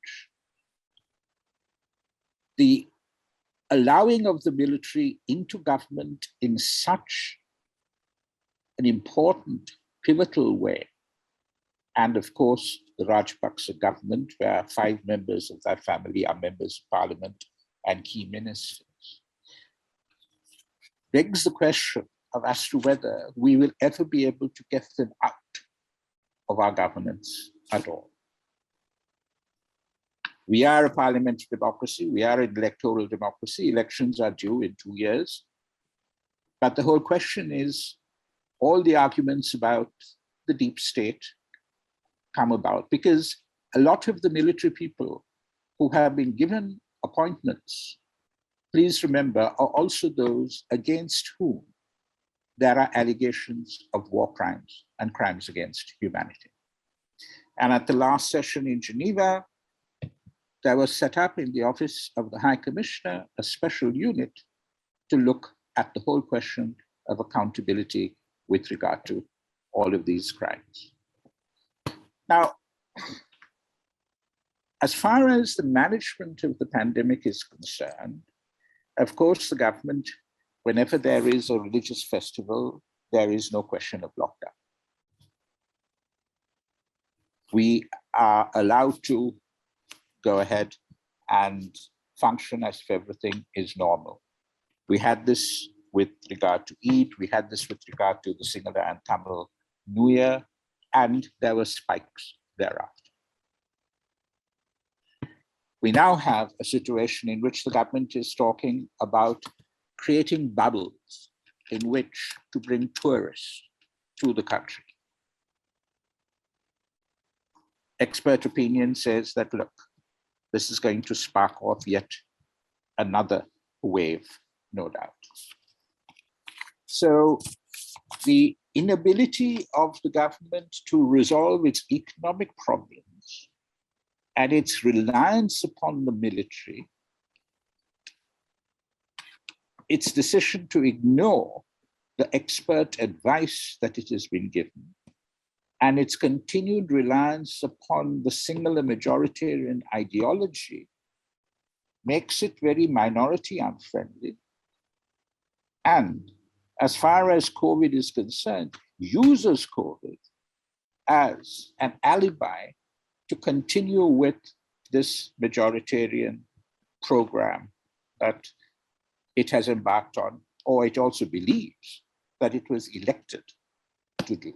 the allowing of the military into government in such an important, pivotal way, and of course, the Rajapaksa government, where 5 members of that family are members of parliament and key ministers, begs the question of as to whether we will ever be able to get them out of our governance at all. We are a parliamentary democracy. We are an electoral democracy. Elections are due in 2 years. But the whole question is, all the arguments about the deep state come about because a lot of the military people who have been given appointments, please remember, are also those against whom there are allegations of war crimes and crimes against humanity. And at the last session in Geneva, there was set up in the office of the High Commissioner a special unit to look at the whole question of accountability with regard to all of these crimes. Now, as far as the management of the pandemic is concerned, of course, the government, whenever there is a religious festival, there is no question of lockdown. We are allowed to go ahead and function as if everything is normal. We had this with regard to Eid, we had this with regard to the Sinhala and Tamil New Year, and there were spikes thereafter. We now have a situation in which the government is talking about creating bubbles in which to bring tourists to the country. Expert opinion says that, look, this is going to spark off yet another wave, no doubt. So the inability of the government to resolve its economic problems and its reliance upon the military, its decision to ignore the expert advice that it has been given, and its continued reliance upon the singular majoritarian ideology makes it very minority unfriendly. And as far as COVID is concerned, uses COVID as an alibi to continue with this majoritarian program that it has embarked on, or it also believes that it was elected to do.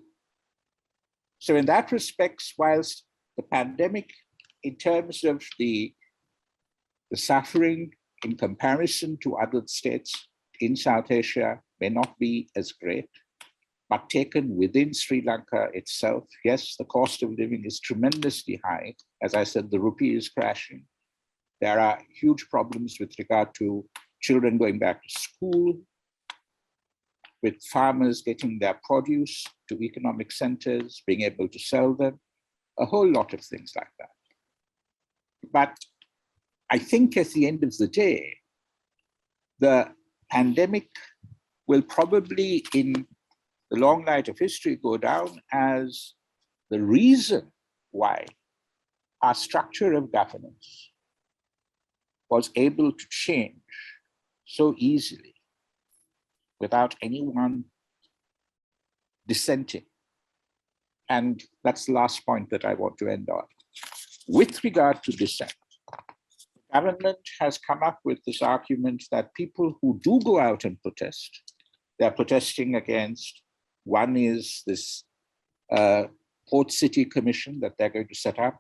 So in that respect, whilst the pandemic, in terms of the suffering in comparison to other states in South Asia may not be as great, but taken within Sri Lanka itself, yes, the cost of living is tremendously high. As I said, the rupee is crashing. There are huge problems with regard to children going back to school, with farmers getting their produce to economic centers, being able to sell them, a whole lot of things like that. But I think at the end of the day, the pandemic will probably, in the long light of history, go down as the reason why our structure of governance was able to change so easily without anyone dissenting. And that's the last point that I want to end on. With regard to dissent, the government has come up with this argument that people who do go out and protest, they're protesting against, one is this port city commission that they're going to set up,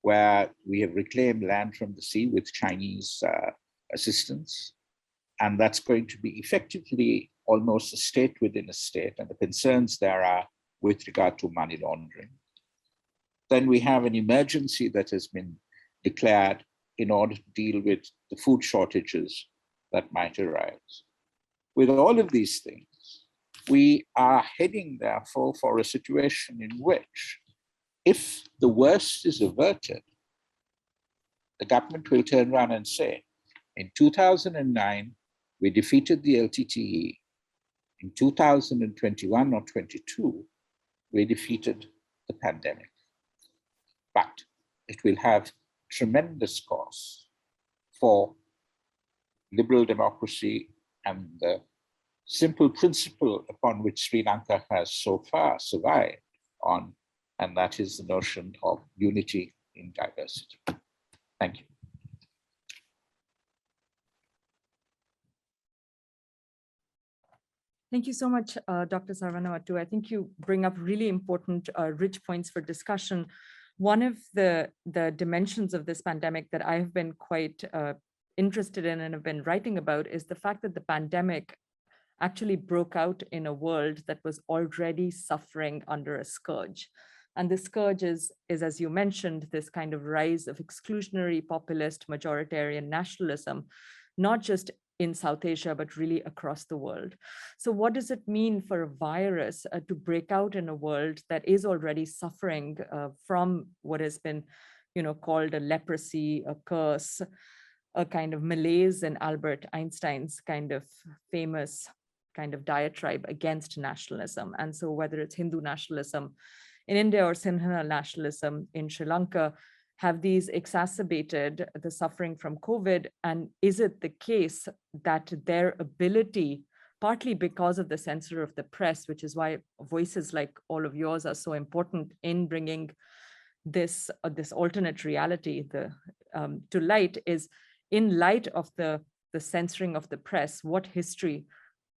where we have reclaimed land from the sea with Chinese assistance. And that's going to be effectively almost a state within a state, and the concerns there are with regard to money laundering. Then we have an emergency that has been declared in order to deal with the food shortages that might arise. With all of these things, we are heading, therefore, for a situation in which, if the worst is averted, the government will turn around and say, in 2009, we defeated the LTTE. In 2021 or 22, we defeated the pandemic. But it will have tremendous costs for liberal democracy and the simple principle upon which Sri Lanka has so far survived on, and that is the notion of unity in diversity. Thank you. Thank you so much, Dr. Sarvanawattu. I think you bring up really important, rich points for discussion, One of the dimensions of this pandemic that I've been quite interested in and have been writing about is the fact that the pandemic actually broke out in a world that was already suffering under a scourge. And the scourge is, as you mentioned, this kind of rise of exclusionary, populist, majoritarian nationalism, not just in South Asia, but really across the world. So what does it mean for a virus to break out in a world that is already suffering from what has been, called a leprosy, a curse, a kind of malaise in Albert Einstein's kind of famous kind of diatribe against nationalism? And so whether it's Hindu nationalism in India or Sinhala nationalism in Sri Lanka, have these exacerbated the suffering from COVID? And is it the case that their ability, partly because of the censor of the press, which is why voices like all of yours are so important in bringing this alternate reality to light, is in light of the censoring of the press, what history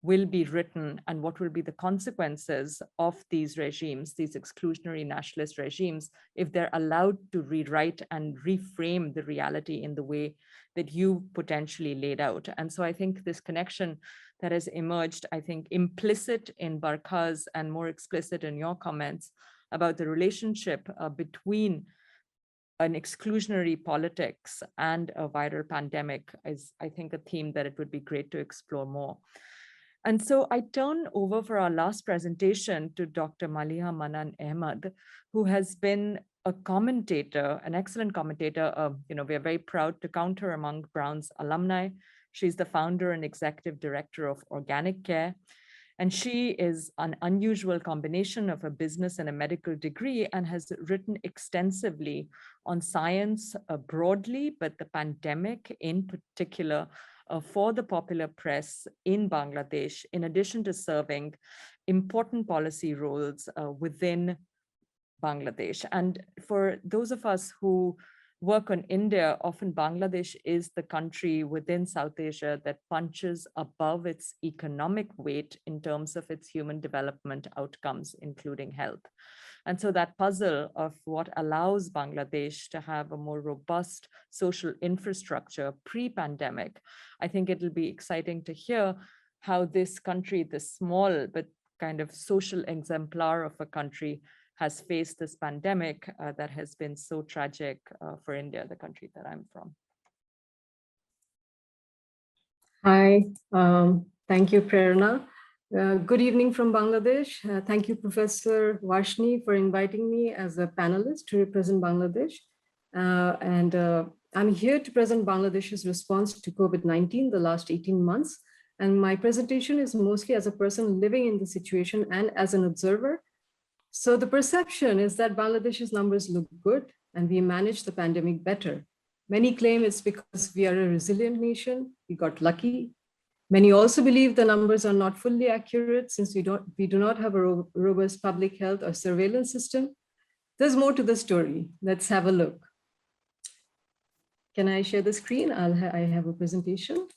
will be written and what will be the consequences of these regimes, these exclusionary nationalist regimes, if they're allowed to rewrite and reframe the reality in the way that you potentially laid out. And so I think this connection that has emerged, I think implicit in Barkha's and more explicit in your comments about the relationship between an exclusionary politics and a viral pandemic is, I think, a theme that it would be great to explore more. And so I turn over for our last presentation to Dr. Maliha Manan Ahmad, who has been a commentator, an excellent commentator. We are very proud to count her among Brown's alumni. She's the founder and executive director of Organic Care. And she is an unusual combination of a business and a medical degree and has written extensively on science broadly, but the pandemic in particular, for the popular press in Bangladesh, in addition to serving important policy roles within Bangladesh. And for those of us who work on India, often Bangladesh is the country within South Asia that punches above its economic weight in terms of its human development outcomes, including health. And so that puzzle of what allows Bangladesh to have a more robust social infrastructure pre-pandemic, I think it'll be exciting to hear how this country, this small but kind of social exemplar of a country, has faced this pandemic that has been so tragic for India, the country that I'm from. Hi, thank you, Prerna. Good evening from Bangladesh. Thank you, Professor Varshney, for inviting me as a panelist to represent Bangladesh. I'm here to present Bangladesh's response to COVID-19 the last 18 months. And my presentation is mostly as a person living in the situation and as an observer. So the perception is that Bangladesh's numbers look good and we managed the pandemic better. Many claim it's because we are a resilient nation, we got lucky. Many also believe the numbers are not fully accurate since we do not have a robust public health or surveillance system. There's more to the story. Let's have a look. Can I share the screen? I have a presentation.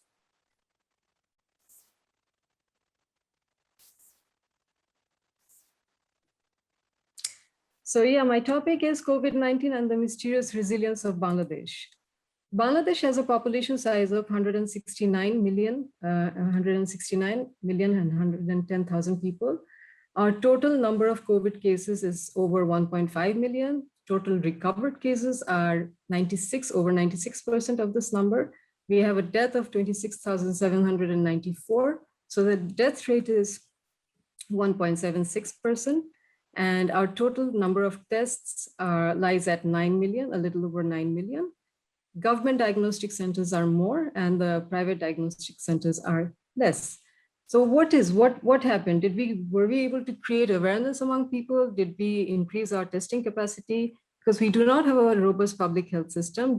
So yeah, my topic is COVID-19 and the mysterious resilience of Bangladesh. Bangladesh has a population size of 169 million and 110,000 people. Our total number of COVID cases is over 1.5 million. Total recovered cases are over 96% of this number. We have a death of 26,794. So the death rate is 1.76%. And our total number of tests lies at 9 million, a little over 9 million. Government diagnostic centers are more and the private diagnostic centers are less. So what happened? Were we able to create awareness among people? Did we increase our testing capacity? Because we do not have a robust public health system.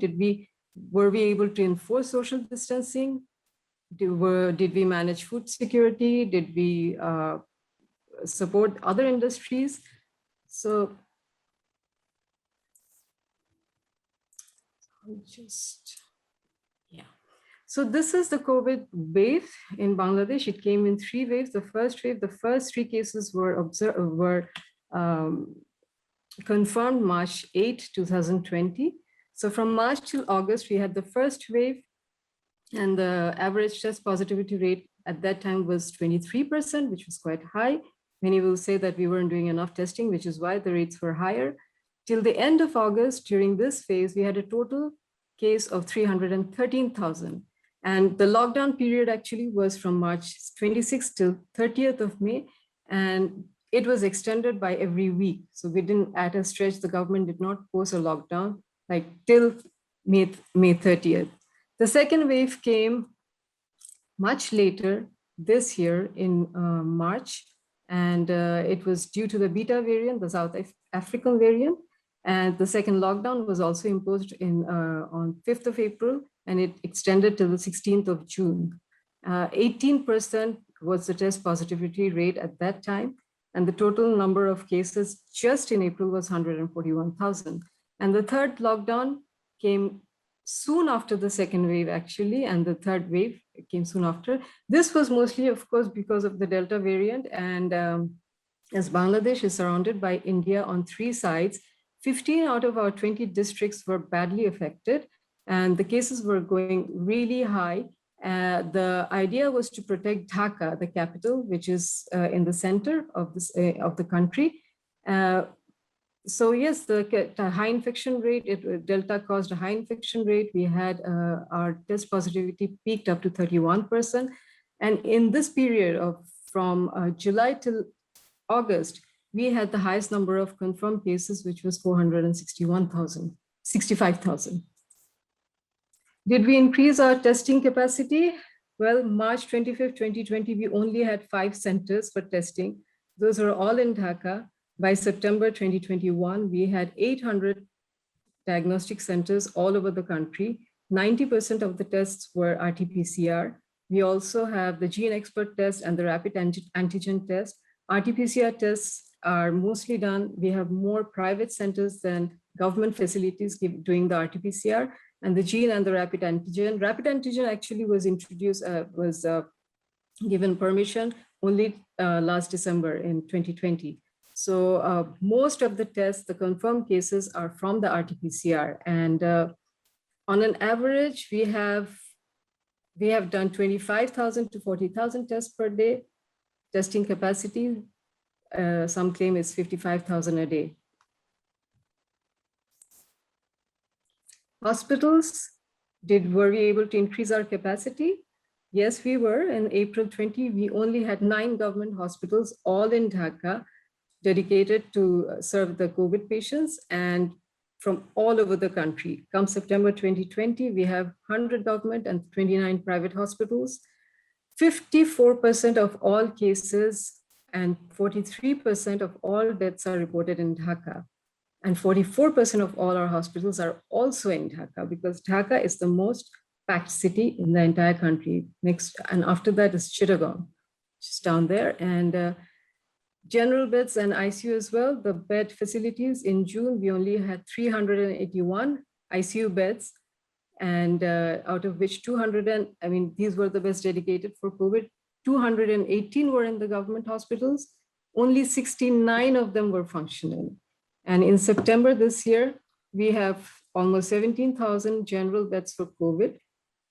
Were we able to enforce social distancing? Did we manage food security? Did we support other industries? So So this is the COVID wave in Bangladesh. It came in 3 waves. The first wave, the first 3 cases were confirmed March 8, 2020. So from March till August, we had the first wave, and the average test positivity rate at that time was 23%, which was quite high. Many will say that we weren't doing enough testing, which is why the rates were higher. Till the end of August, during this phase, we had a total case of 313,000. And the lockdown period actually was from March 26th till 30th of May. And it was extended by every week. So we didn't, at a stretch, the government did not pose a lockdown like till May 30th. The second wave came much later this year in March, and it was due to the Beta variant, the South African variant. And the second lockdown was also imposed on 5th of April, and it extended till the 16th of June. 18% was the test positivity rate at that time, and the total number of cases just in April was 141,000. And the third lockdown came soon after the second wave, actually, and the third wave came soon after. This was mostly, of course, because of the Delta variant. And as Bangladesh is surrounded by India on 3 sides, 15 out of our 20 districts were badly affected, and the cases were going really high. The idea was to protect Dhaka, the capital, which is in the center of the country. So yes, the high infection rate, Delta caused a high infection rate. We had our test positivity peaked up to 31%. And in this period of from July till August, we had the highest number of confirmed cases, which was 65,000. Did we increase our testing capacity? Well, March 25th, 2020, we only had 5 centers for testing. Those are all in Dhaka. By September 2021, we had 800 diagnostic centers all over the country. 90% of the tests were RT-PCR. We also have the gene expert test and the rapid antigen test. RT-PCR tests are mostly done. We have more private centers than government facilities doing the RT-PCR, and the gene and the rapid antigen. Rapid antigen actually was introduced, given permission only last December in 2020. So most of the tests, the confirmed cases, are from the RT-PCR. And on an average, we have done 25,000 to 40,000 tests per day. Testing capacity, some claim is 55,000 a day. Hospitals, were we able to increase our capacity? Yes, we were. In April 20, we only had 9 government hospitals, all in Dhaka, dedicated to serve the COVID patients, and from all over the country. Come September 2020, we have 100 government and 29 private hospitals. 54% of all cases and 43% of all deaths are reported in Dhaka. And 44% of all our hospitals are also in Dhaka, because Dhaka is the most packed city in the entire country. Next, and after that is Chittagong, which is down there. And general beds and ICU as well. The bed facilities in June, we only had 381 ICU beds, and out of which these were the best dedicated for COVID. 218 were in the government hospitals. Only 69 of them were functional. And in September this year, we have almost 17,000 general beds for COVID,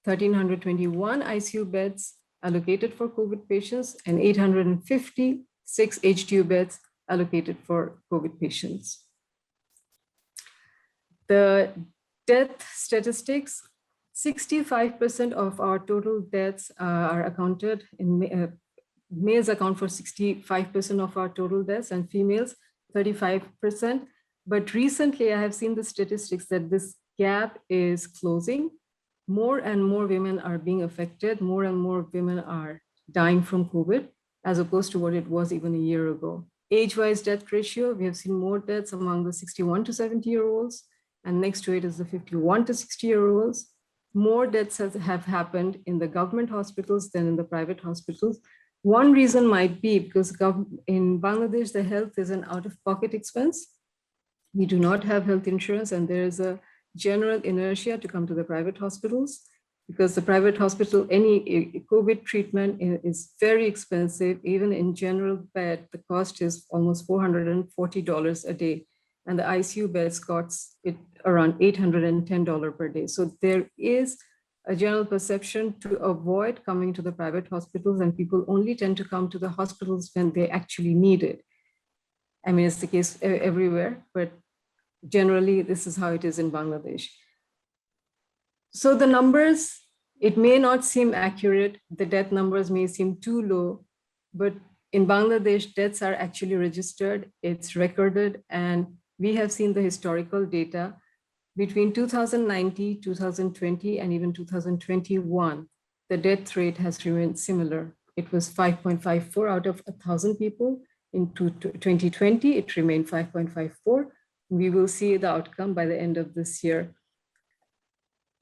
1,321 ICU beds allocated for COVID patients, and 856 HDU beds allocated for COVID patients. The death statistics, 65% of our total deaths are accounted in, males account for 65% of our total deaths and females 35%. But recently I have seen the statistics that this gap is closing. More and more women are being affected. More and more women are dying from COVID, as opposed to what it was even a year ago. Age-wise death ratio, we have seen more deaths among the 61 to 70-year-olds, and next to it is the 51 to 60-year-olds. More deaths have happened in the government hospitals than in the private hospitals. One reason might be because in Bangladesh, the health is an out-of-pocket expense. We do not have health insurance, and there is a general inertia to come to the private hospitals, because the private hospital, any COVID treatment is very expensive. Even in general bed, the cost is almost $440 a day. and the ICU beds costs it around $810 per day. So there is a general perception to avoid coming to the private hospitals, and people only tend to come to the hospitals when they actually need it. I mean, it's the case everywhere, but generally this is how it is in Bangladesh. So the numbers, it may not seem accurate. The death numbers may seem too low, but in Bangladesh, deaths are actually registered, it's recorded, and we have seen the historical data. Between 2019, 2020, and even 2021, the death rate has remained similar. It was 5.54 out of 1,000 people. In 2020, it remained 5.54. We will see the outcome by the end of this year.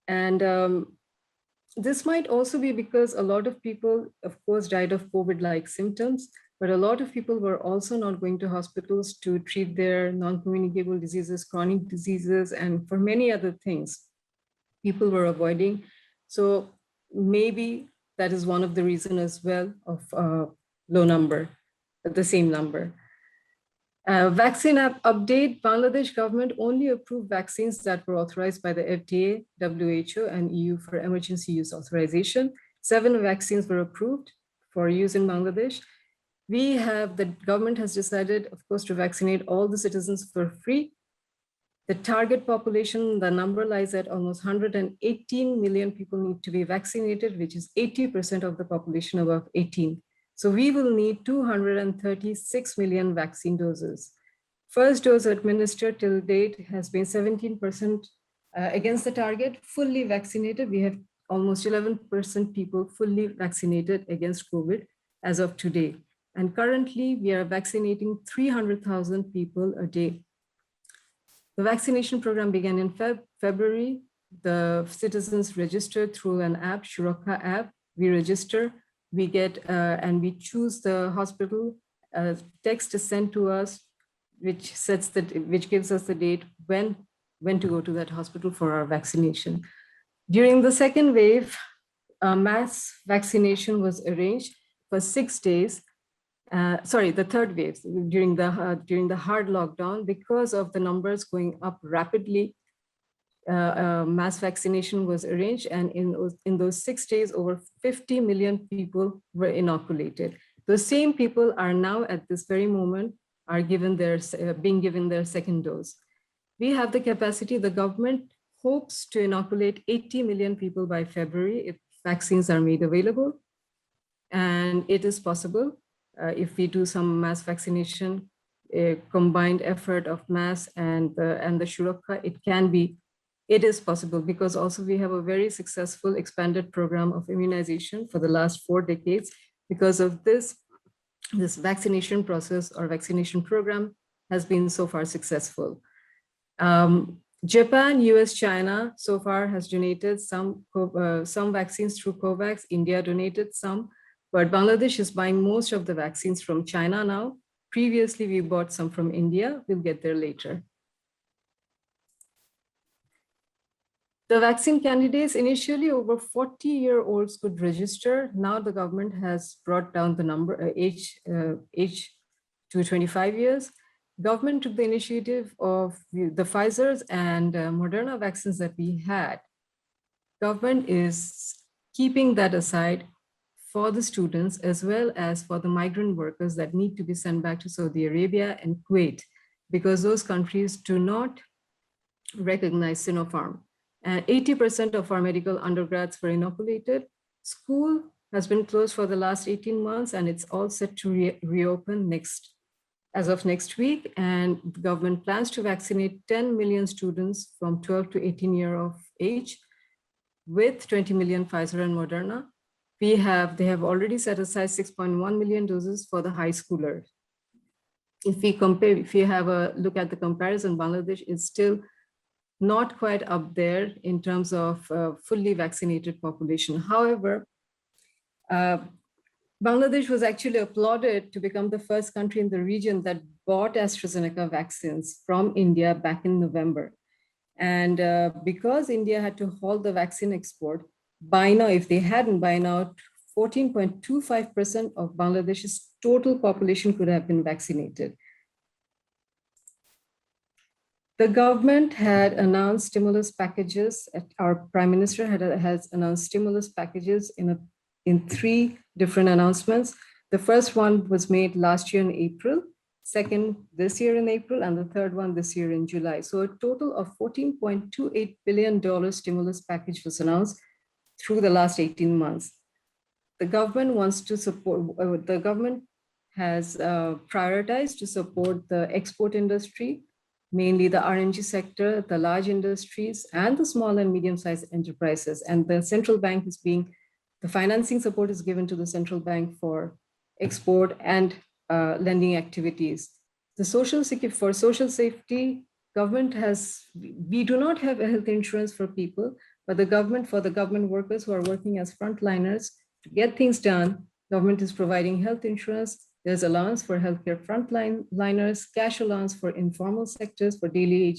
And this might also be because a lot of people, of course, died of COVID-like symptoms, but a lot of people were also not going to hospitals to treat their non-communicable diseases, chronic diseases, and for many other things people were avoiding. So maybe that is one of the reasons as well of low number, the same number. Vaccine app update, Bangladesh government only approved vaccines that were authorized by the FDA, WHO, and EU for emergency use authorization. 7 vaccines were approved for use in Bangladesh. The government has decided, of course, to vaccinate all the citizens for free. The target population, the number lies at almost 118 million people need to be vaccinated, which is 80% of the population above 18. So we will need 236 million vaccine doses. First dose administered till date has been 17% against the target. Fully vaccinated, we have almost 11% people fully vaccinated against COVID as of today. And currently we are vaccinating 300,000 people a day. The vaccination program began in February. The citizens registered through an app, Shurakha app. We register, we get, and we choose the hospital. Text is sent to us, which gives us the date when to go to that hospital for our vaccination. During the second wave, mass vaccination was arranged for 6 days. The third wave, during the hard lockdown, because of the numbers going up rapidly, mass vaccination was arranged, and in those 6 days, over 50 million people were inoculated. Those same people are now at this very moment are being given their second dose. We have the capacity. The government hopes to inoculate 80 million people by February if vaccines are made available, and it is possible. If we do some mass vaccination, a combined effort of mass and the Shurakha, it is possible, because also we have a very successful expanded program of immunization for the last 4 decades. Because of this vaccination process or vaccination program has been so far successful. Japan, US, China so far has donated some vaccines through COVAX. India donated some. But Bangladesh is buying most of the vaccines from China now. Previously, we bought some from India. We'll get there later. The vaccine candidates, initially over 40-year-olds could register. Now the government has brought down the number age to 25 years. Government took the initiative of the Pfizer's and Moderna vaccines that we had. Government is keeping that aside for the students, as well as for the migrant workers that need to be sent back to Saudi Arabia and Kuwait, because those countries do not recognize Sinopharm. And 80% of our medical undergrads were inoculated. School has been closed for the last 18 months, and it's all set to reopen as of next week. And the government plans to vaccinate 10 million students from 12 to 18 years of age with 20 million Pfizer and Moderna. They have already set aside 6.1 million doses for the high schoolers. If you have a look at the comparison, Bangladesh is still not quite up there in terms of fully vaccinated population. However, Bangladesh was actually applauded to become the first country in the region that bought AstraZeneca vaccines from India back in November. And because India had to halt the vaccine export, by now, if they hadn't, by now, 14.25% of Bangladesh's total population could have been vaccinated. The government had announced stimulus packages. Our Prime Minister has announced stimulus packages in 3 different announcements. The first one was made last year in April, second this year in April, and the third one this year in July. So a total of $14.28 billion stimulus package was announced through the last 18 months. The government wants to support, the government has prioritized to support the export industry, mainly the RNG sector, the large industries, and the small and medium-sized enterprises. And the central bank the financing support is given to the central bank for export and lending activities. For social safety, we do not have a health insurance for people, but for the government workers who are working as frontliners, to get things done, government is providing health insurance. There's allowance for healthcare frontliners, cash allowance for informal sectors, for daily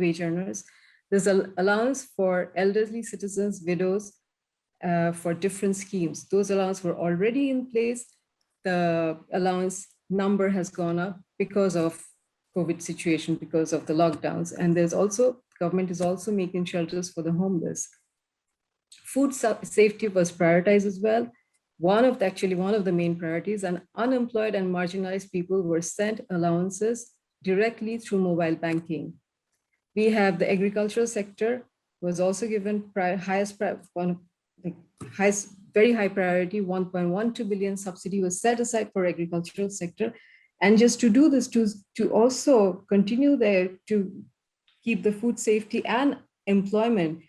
wage earners. There's an allowance for elderly citizens, widows, for different schemes. Those allowances were already in place. The allowance number has gone up because of COVID situation, because of the lockdowns. And government is also making shelters for the homeless. Food safety was prioritized as well. One of the main priorities, and unemployed and marginalized people were sent allowances directly through mobile banking. We have the agricultural sector was also given very high priority. 1.12 billion subsidy was set aside for agricultural sector. And just to do this, to also continue there to keep the food safety and employment,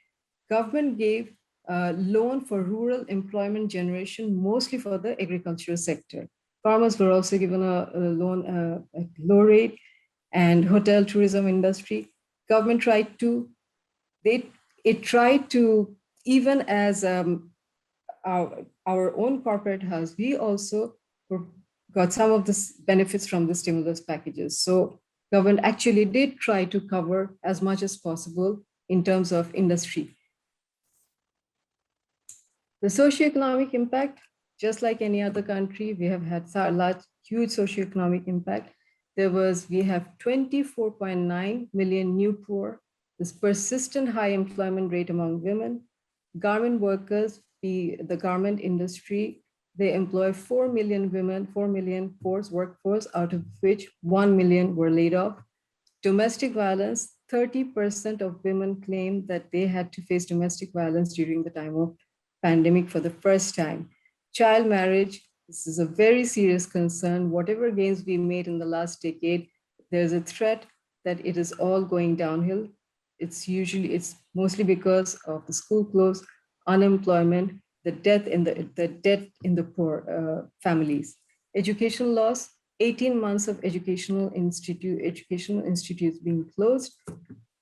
government gave a loan for rural employment generation, mostly for the agricultural sector. Farmers were also given a loan at low rate, and hotel tourism industry. Government tried to, even as our own corporate house, we also got some of the benefits from the stimulus packages. So government actually did try to cover as much as possible in terms of industry. The socioeconomic impact, just like any other country, we have had huge socioeconomic impact. We have 24.9 million new poor, this persistent high employment rate among women, garment workers, the garment industry, they employ 4 million women, 4 million workforce, out of which 1 million were laid off. Domestic violence, 30% of women claim that they had to face domestic violence during the time of pandemic for the first time. Child marriage, this is a very serious concern. Whatever gains we made in the last decade, there's a threat that it is all going downhill. It's mostly because of the school close, unemployment, the death in the poor families. Educational loss, 18 months of educational institutes being closed.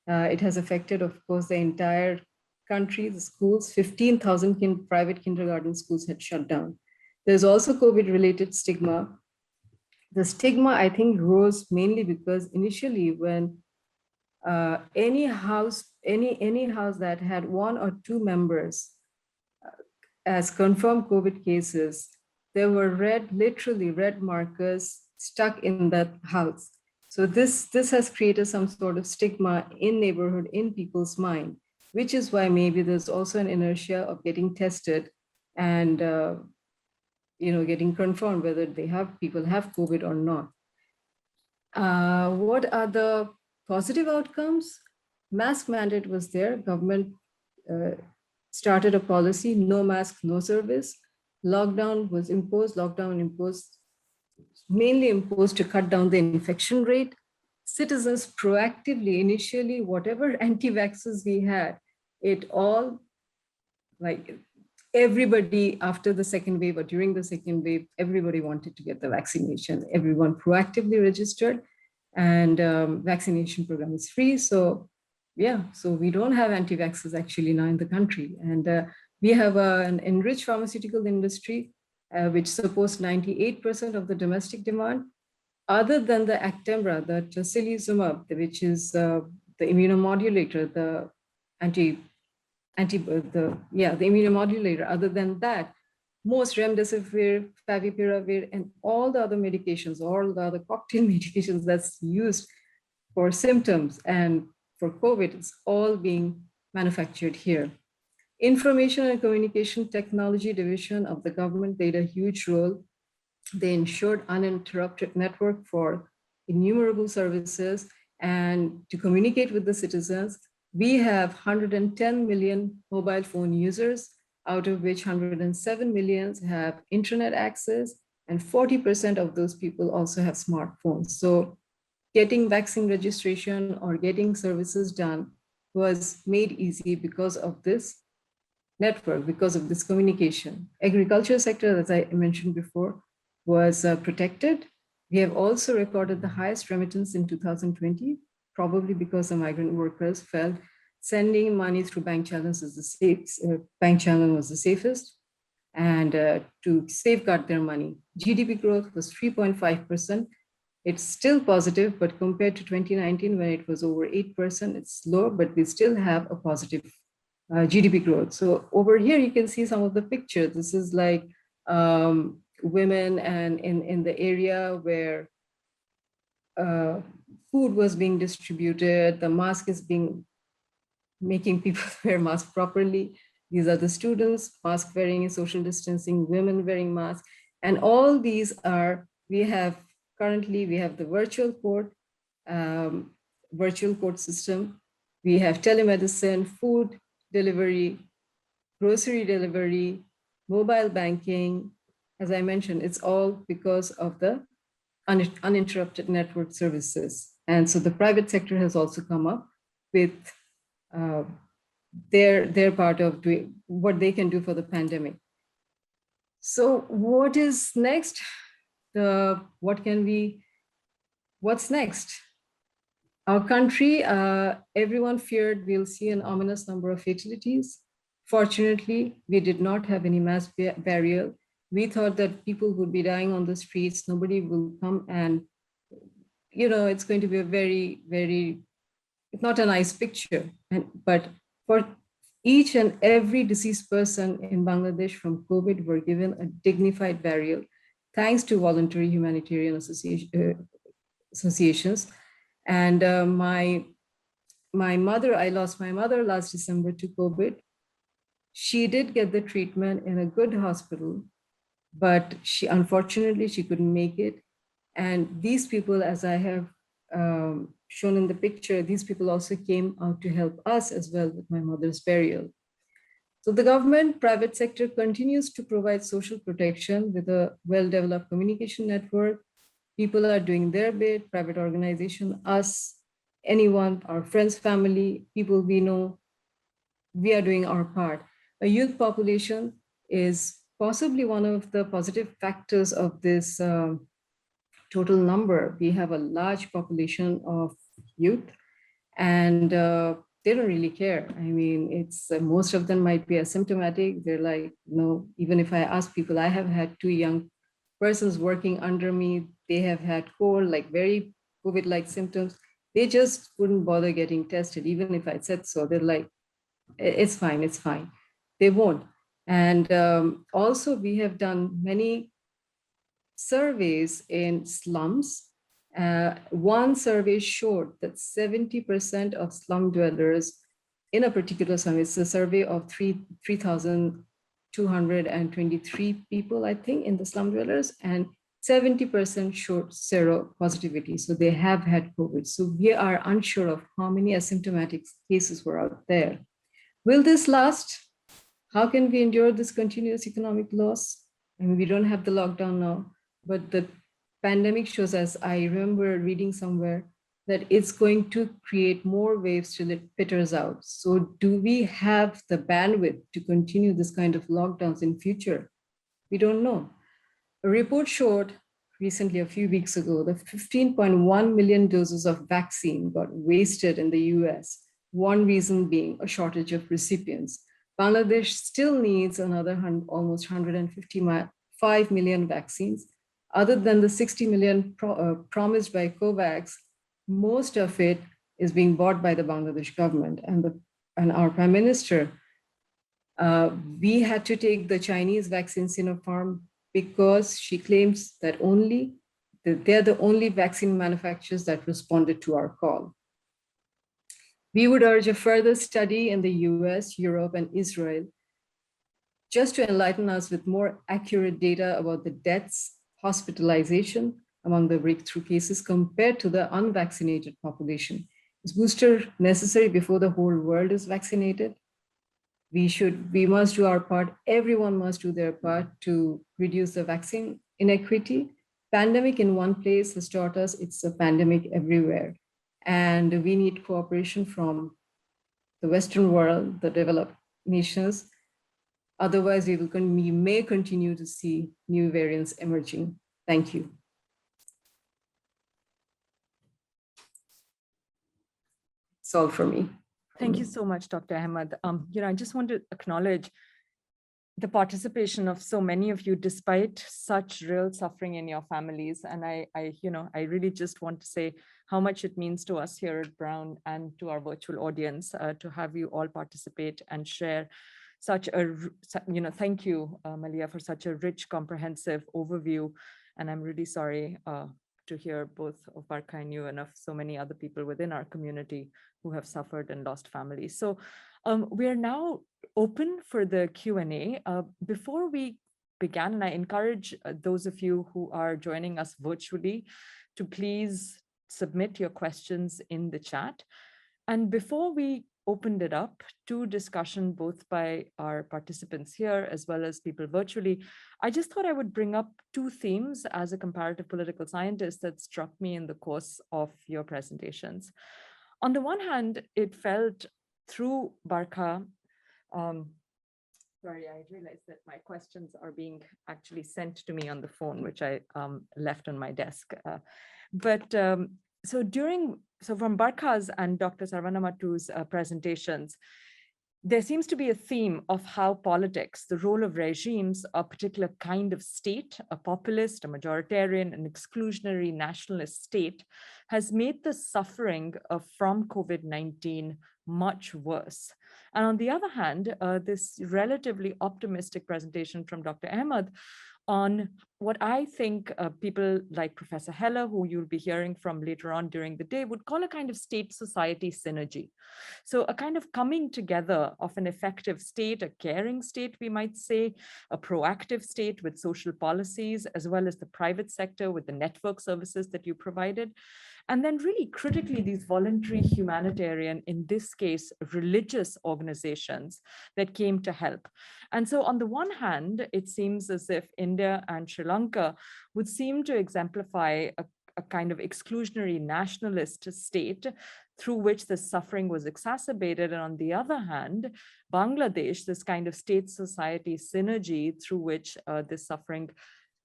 It has affected, of course, the entire country, the schools. 15,000 private kindergarten schools had shut down. There's also COVID-related stigma. The stigma, I think, rose mainly because initially when any house that had 1 or 2 members as confirmed COVID cases, there were literally red markers stuck in that house. So this has created some sort of stigma in neighborhood, in people's mind, which is why maybe there's also an inertia of getting tested and getting confirmed whether people have COVID or not. What are the positive outcomes? Mask mandate was there. Government started a policy, no mask, no service. Lockdown was imposed. Mainly imposed to cut down the infection rate. Citizens proactively, initially, whatever anti-vaxxers we had, everybody after the second wave or during the second wave, everybody wanted to get the vaccination. Everyone proactively registered, and vaccination program is free. So we don't have anti-vaxxers actually now in the country. And we have an enriched pharmaceutical industry, which supports 98% of the domestic demand. Other than the Actemra, the tocilizumab, which is the immunomodulator, the immunomodulator. Other than that, most remdesivir, favipiravir, and all the other medications, all the other cocktail medications that's used for symptoms and for COVID, it's all being manufactured here. Information and Communication Technology Division of the government played a huge role. They ensured uninterrupted network for innumerable services and to communicate with the citizens. We have 110 million mobile phone users, out of which 107 million have internet access, and 40% of those people also have smartphones. So getting vaccine registration or getting services done was made easy because of this network, because of this communication. Agriculture sector, as I mentioned before, was protected. We have also recorded the highest remittance in 2020, probably because the migrant workers felt sending money through bank channels is bank channel was the safest, and to safeguard their money. GDP growth was 3.5%. It's still positive, but compared to 2019, when it was over 8%, it's lower, but we still have a positive GDP growth. So over here, you can see some of the pictures. This is like women and in the area where food was being distributed, the mask is making people wear masks properly. These are the students, mask wearing and social distancing, women wearing masks. And all these are, currently we have the virtual court system. We have telemedicine, food delivery, grocery delivery, mobile banking. As I mentioned, it's all because of the uninterrupted network services. And so the private sector has also come up with their part of doing what they can do for the pandemic. So what is next? What's next? Our country, everyone feared we'll see an ominous number of fatalities. Fortunately, we did not have any mass burial. We thought that people would be dying on the streets. Nobody will come, and it's going to be a very, very, it's not a nice picture. But for each and every deceased person in Bangladesh from COVID were given a dignified burial, thanks to voluntary humanitarian associations. And my mother, I lost my mother last December to COVID. She did get the treatment in a good hospital, but unfortunately she couldn't make it. And these people, as I have shown in the picture, these people also came out to help us as well with my mother's burial. So the government, private sector continues to provide social protection with a well-developed communication network. People are doing their bit, private organization, us, anyone, our friends, family, people we know, we are doing our part. A youth population is possibly one of the positive factors of this total number. We have a large population of youth, and they don't really care. I mean, it's most of them might be asymptomatic. They're like, no, even if I ask people, I have had 2 young persons working under me, they have had cold, like very COVID-like symptoms. They just wouldn't bother getting tested, even if I said so. They're like, it's fine, it's fine. They won't. And also we have done many surveys in slums. One survey showed that 70% of slum dwellers in a particular slum, it's a survey of 3,223 people, I think, in the slum dwellers, and 70% showed seropositivity. So they have had COVID. So we are unsure of how many asymptomatic cases were out there. Will this last? How can we endure this continuous economic loss? I mean, we don't have the lockdown now, but the pandemic shows us, I remember reading somewhere, that it's going to create more waves till it peters out. So do we have the bandwidth to continue this kind of lockdowns in future? We don't know. A report showed recently, a few weeks ago, that 15.1 million doses of vaccine got wasted in the US. One reason being a shortage of recipients. Bangladesh still needs another almost 155 million vaccines. Other than the 60 million promised by COVAX, most of it is being bought by the Bangladesh government and our Prime Minister. We had to take the Chinese vaccine Sinopharm because she claims that only they're the only vaccine manufacturers that responded to our call. We would urge a further study in the US, Europe, and Israel just to enlighten us with more accurate data about the deaths, hospitalization among the breakthrough cases compared to the unvaccinated population. Is booster necessary before the whole world is vaccinated? We must do our part. Everyone must do their part to reduce the vaccine inequity. Pandemic in one place has taught us it's a pandemic everywhere. And we need cooperation from the Western world, the developed nations. Otherwise, we may continue to see new variants emerging. Thank you. That's all for me. Thank you so much, Dr. Ahmed. I just want to acknowledge the participation of so many of you, despite such real suffering in your families. And I really just want to say how much it means to us here at Brown and to our virtual audience to have you all participate and share such a, thank you, Malia, for such a rich, comprehensive overview. And I'm really sorry to hear both of Barkha and you and of so many other people within our community who have suffered and lost families. So we are now open for the Q&A. Before we began, and I encourage those of you who are joining us virtually to please submit your questions in the chat. And before we opened it up to discussion, both by our participants here as well as people virtually, I just thought I would bring up two themes as a comparative political scientist that struck me in the course of your presentations. On the one hand, it felt through Barkha, sorry, I realized that my questions are being actually sent to me on the phone, which I left on my desk. So from Barkha's and Dr. Sarvanamatu's presentations, there seems to be a theme of how politics, the role of regimes, a particular kind of state, a populist, a majoritarian, an exclusionary nationalist state, has made the suffering from COVID-19 much worse. And on the other hand, this relatively optimistic presentation from Dr. Ahmed on what I think people like Professor Heller, who you'll be hearing from later on during the day, would call a kind of state-society synergy. So a kind of coming together of an effective state, a caring state, we might say, a proactive state with social policies, as well as the private sector with the network services that you provided. And then really critically, these voluntary humanitarian, in this case, religious organizations that came to help. And so on the one hand, it seems as if India and Sri Lanka would seem to exemplify a kind of exclusionary nationalist state through which the suffering was exacerbated. And on the other hand, Bangladesh, this kind of state-society synergy through which this suffering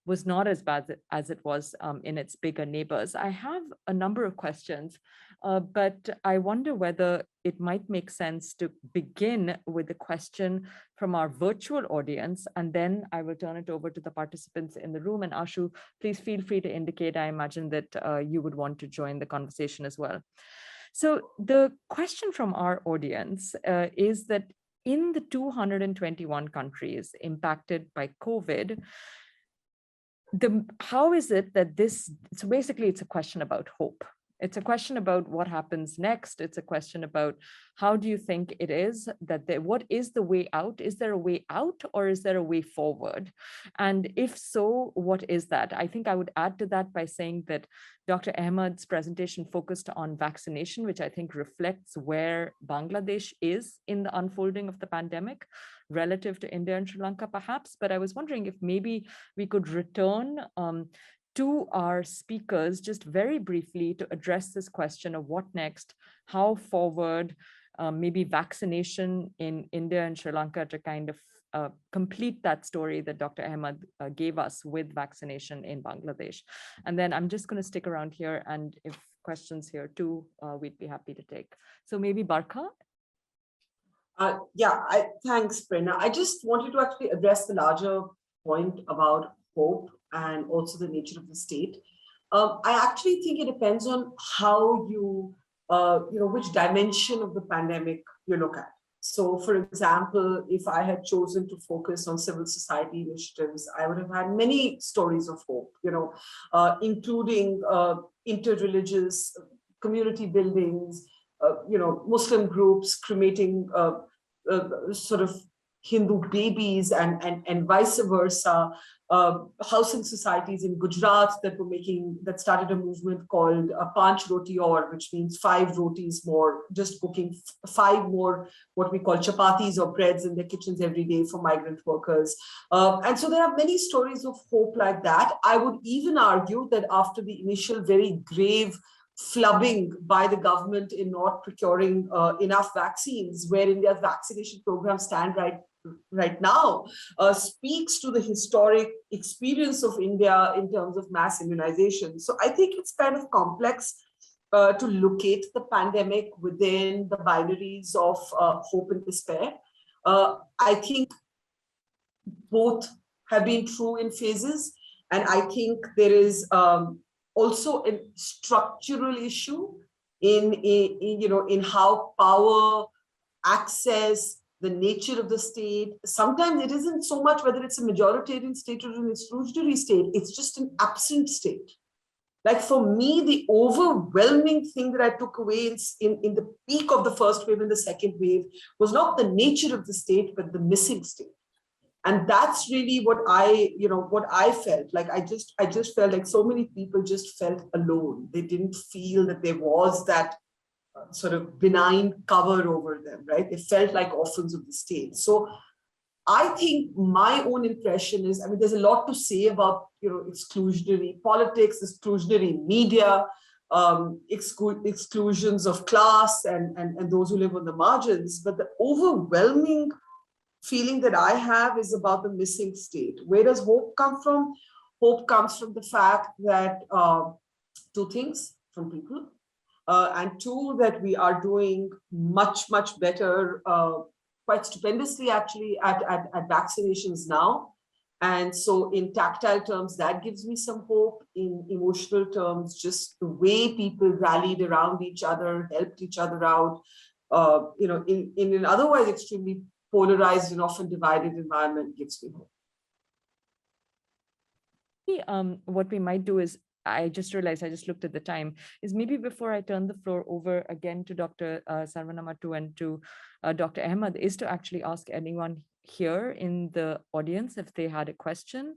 was not as bad as it was in its bigger neighbors. I have a number of questions, but I wonder whether it might make sense to begin with a question from our virtual audience, and then I will turn it over to the participants in the room. And Ashu, please feel free to indicate, I imagine that you would want to join the conversation as well. So the question from our audience is that in the 221 countries impacted by COVID, how is it that so basically it's a question about hope. It's a question about what happens next. It's a question about how do you think it is that what is the way out? Is there a way out or is there a way forward? And if so, what is that? I think I would add to that by saying that Dr. Ahmed's presentation focused on vaccination, which I think reflects where Bangladesh is in the unfolding of the pandemic relative to India and Sri Lanka, perhaps. But I was wondering if maybe we could return to our speakers just very briefly to address this question of what next, how forward, maybe vaccination in India and Sri Lanka to kind of complete that story that Dr. Ahmed gave us with vaccination in Bangladesh. And then I'm just going to stick around here, and if questions here too, we'd be happy to take. So maybe Barkha? Thanks, Prerna. I just wanted to actually address the larger point about hope and also the nature of the state. I actually think it depends on how you, which dimension of the pandemic you look at. So, for example, if I had chosen to focus on civil society initiatives, I would have had many stories of hope, including interreligious community buildings, Muslim groups cremating sort of Hindu babies and vice versa. Housing societies in Gujarat that started a movement called Panch Roti Aur, which means 5 rotis more, just cooking 5 more what we call chapatis or breads in their kitchens every day for migrant workers. And so there are many stories of hope like that. I would even argue that after the initial very grave flubbing by the government in not procuring enough vaccines, where India's vaccination program stand right now, speaks to the historic experience of India in terms of mass immunization. So I think it's kind of complex to locate the pandemic within the binaries of hope and despair. I think both have been true in phases, and I think there is also a structural issue in how power, access, the nature of the state. Sometimes it isn't so much whether it's a majoritarian state or an exclusionary state, it's just an absent state. Like for me, the overwhelming thing that I took away in the peak of the first wave and the second wave was not the nature of the state, but the missing state. And that's really what I felt like. I just felt like so many people just felt alone. They didn't feel that there was that sort of benign cover over them, right? They felt like orphans of the state. So I think my own impression is, there's a lot to say about, exclusionary politics, exclusionary media, exclusions of class and those who live on the margins. But the overwhelming feeling that I have is about the missing state. Where does hope come from? Hope comes from the fact that 2 things from people. And 2, that we are doing much, much better, quite stupendously actually at vaccinations now. And so in tactile terms, that gives me some hope. In emotional terms, just the way people rallied around each other, helped each other out, in an otherwise extremely polarized and often divided environment gives me hope. What we might do is, I just realized, I just looked at the time, is maybe before I turn the floor over again to Dr. Sarvanamatu and to Dr. Ahmed, is to actually ask anyone here in the audience if they had a question,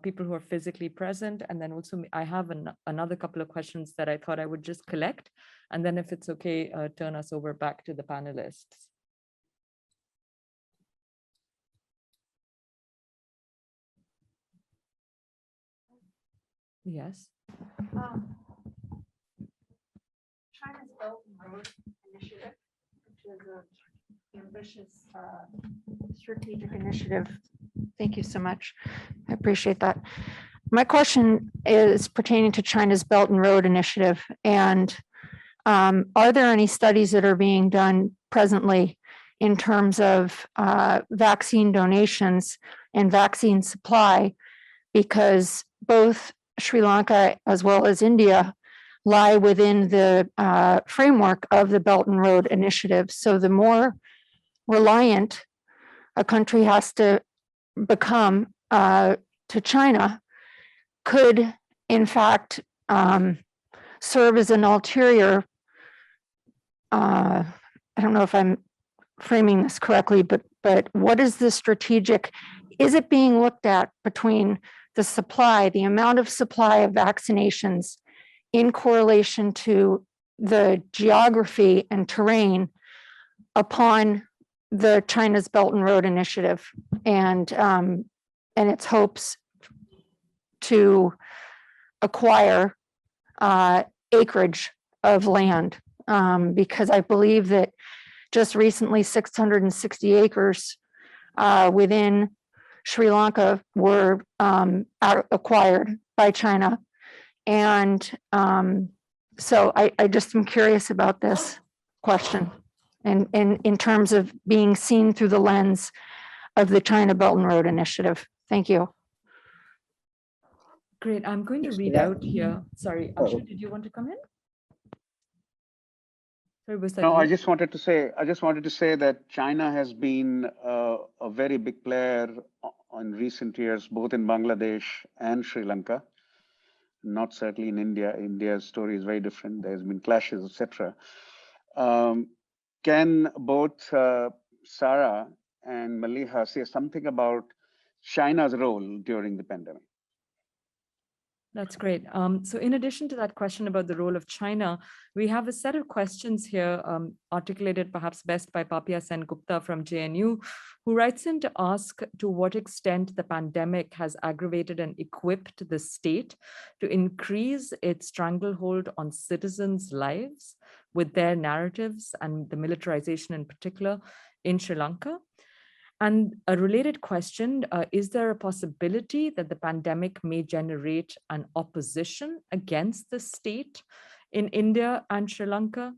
people who are physically present. And then also I have another couple of questions that I thought I would just collect. And then if it's okay, turn us over back to the panelists. Yes. China's Belt and Road Initiative, which is an ambitious strategic initiative. Thank you so much. I appreciate that. My question is pertaining to China's Belt and Road Initiative. And are there any studies that are being done presently in terms of vaccine donations and vaccine supply? Because both Sri Lanka as well as India lie within the framework of the Belt and Road Initiative. So the more reliant a country has to become to China could, in fact, serve as an ulterior, I don't know if I'm framing this correctly, but what is the strategic, is it being looked at between the supply, the amount of supply of vaccinations in correlation to the geography and terrain upon the China's Belt and Road Initiative and its hopes to acquire acreage of land? Because I believe that just recently 660 acres within Sri Lanka were acquired by China. And so I just am curious about this question and in terms of being seen through the lens of the China Belt and Road Initiative. Thank you. Great. I'm going to read out here. Sorry, Ashu, did you want to come in? Sorry, was that No, I you? just wanted to say that China has been a very big player in recent years, both in Bangladesh and Sri Lanka. Not certainly in India. India's story is very different. There's been clashes, etc. Can both Sarah and Maliha say something about China's role during the pandemic? That's great. So in addition to that question about the role of China, we have a set of questions here articulated perhaps best by Papia Sen Gupta from JNU, who writes in to ask to what extent the pandemic has aggravated and equipped the state to increase its stranglehold on citizens' lives with their narratives and the militarization in particular in Sri Lanka. And a related question, is there a possibility that the pandemic may generate an opposition against the state in India and Sri Lanka?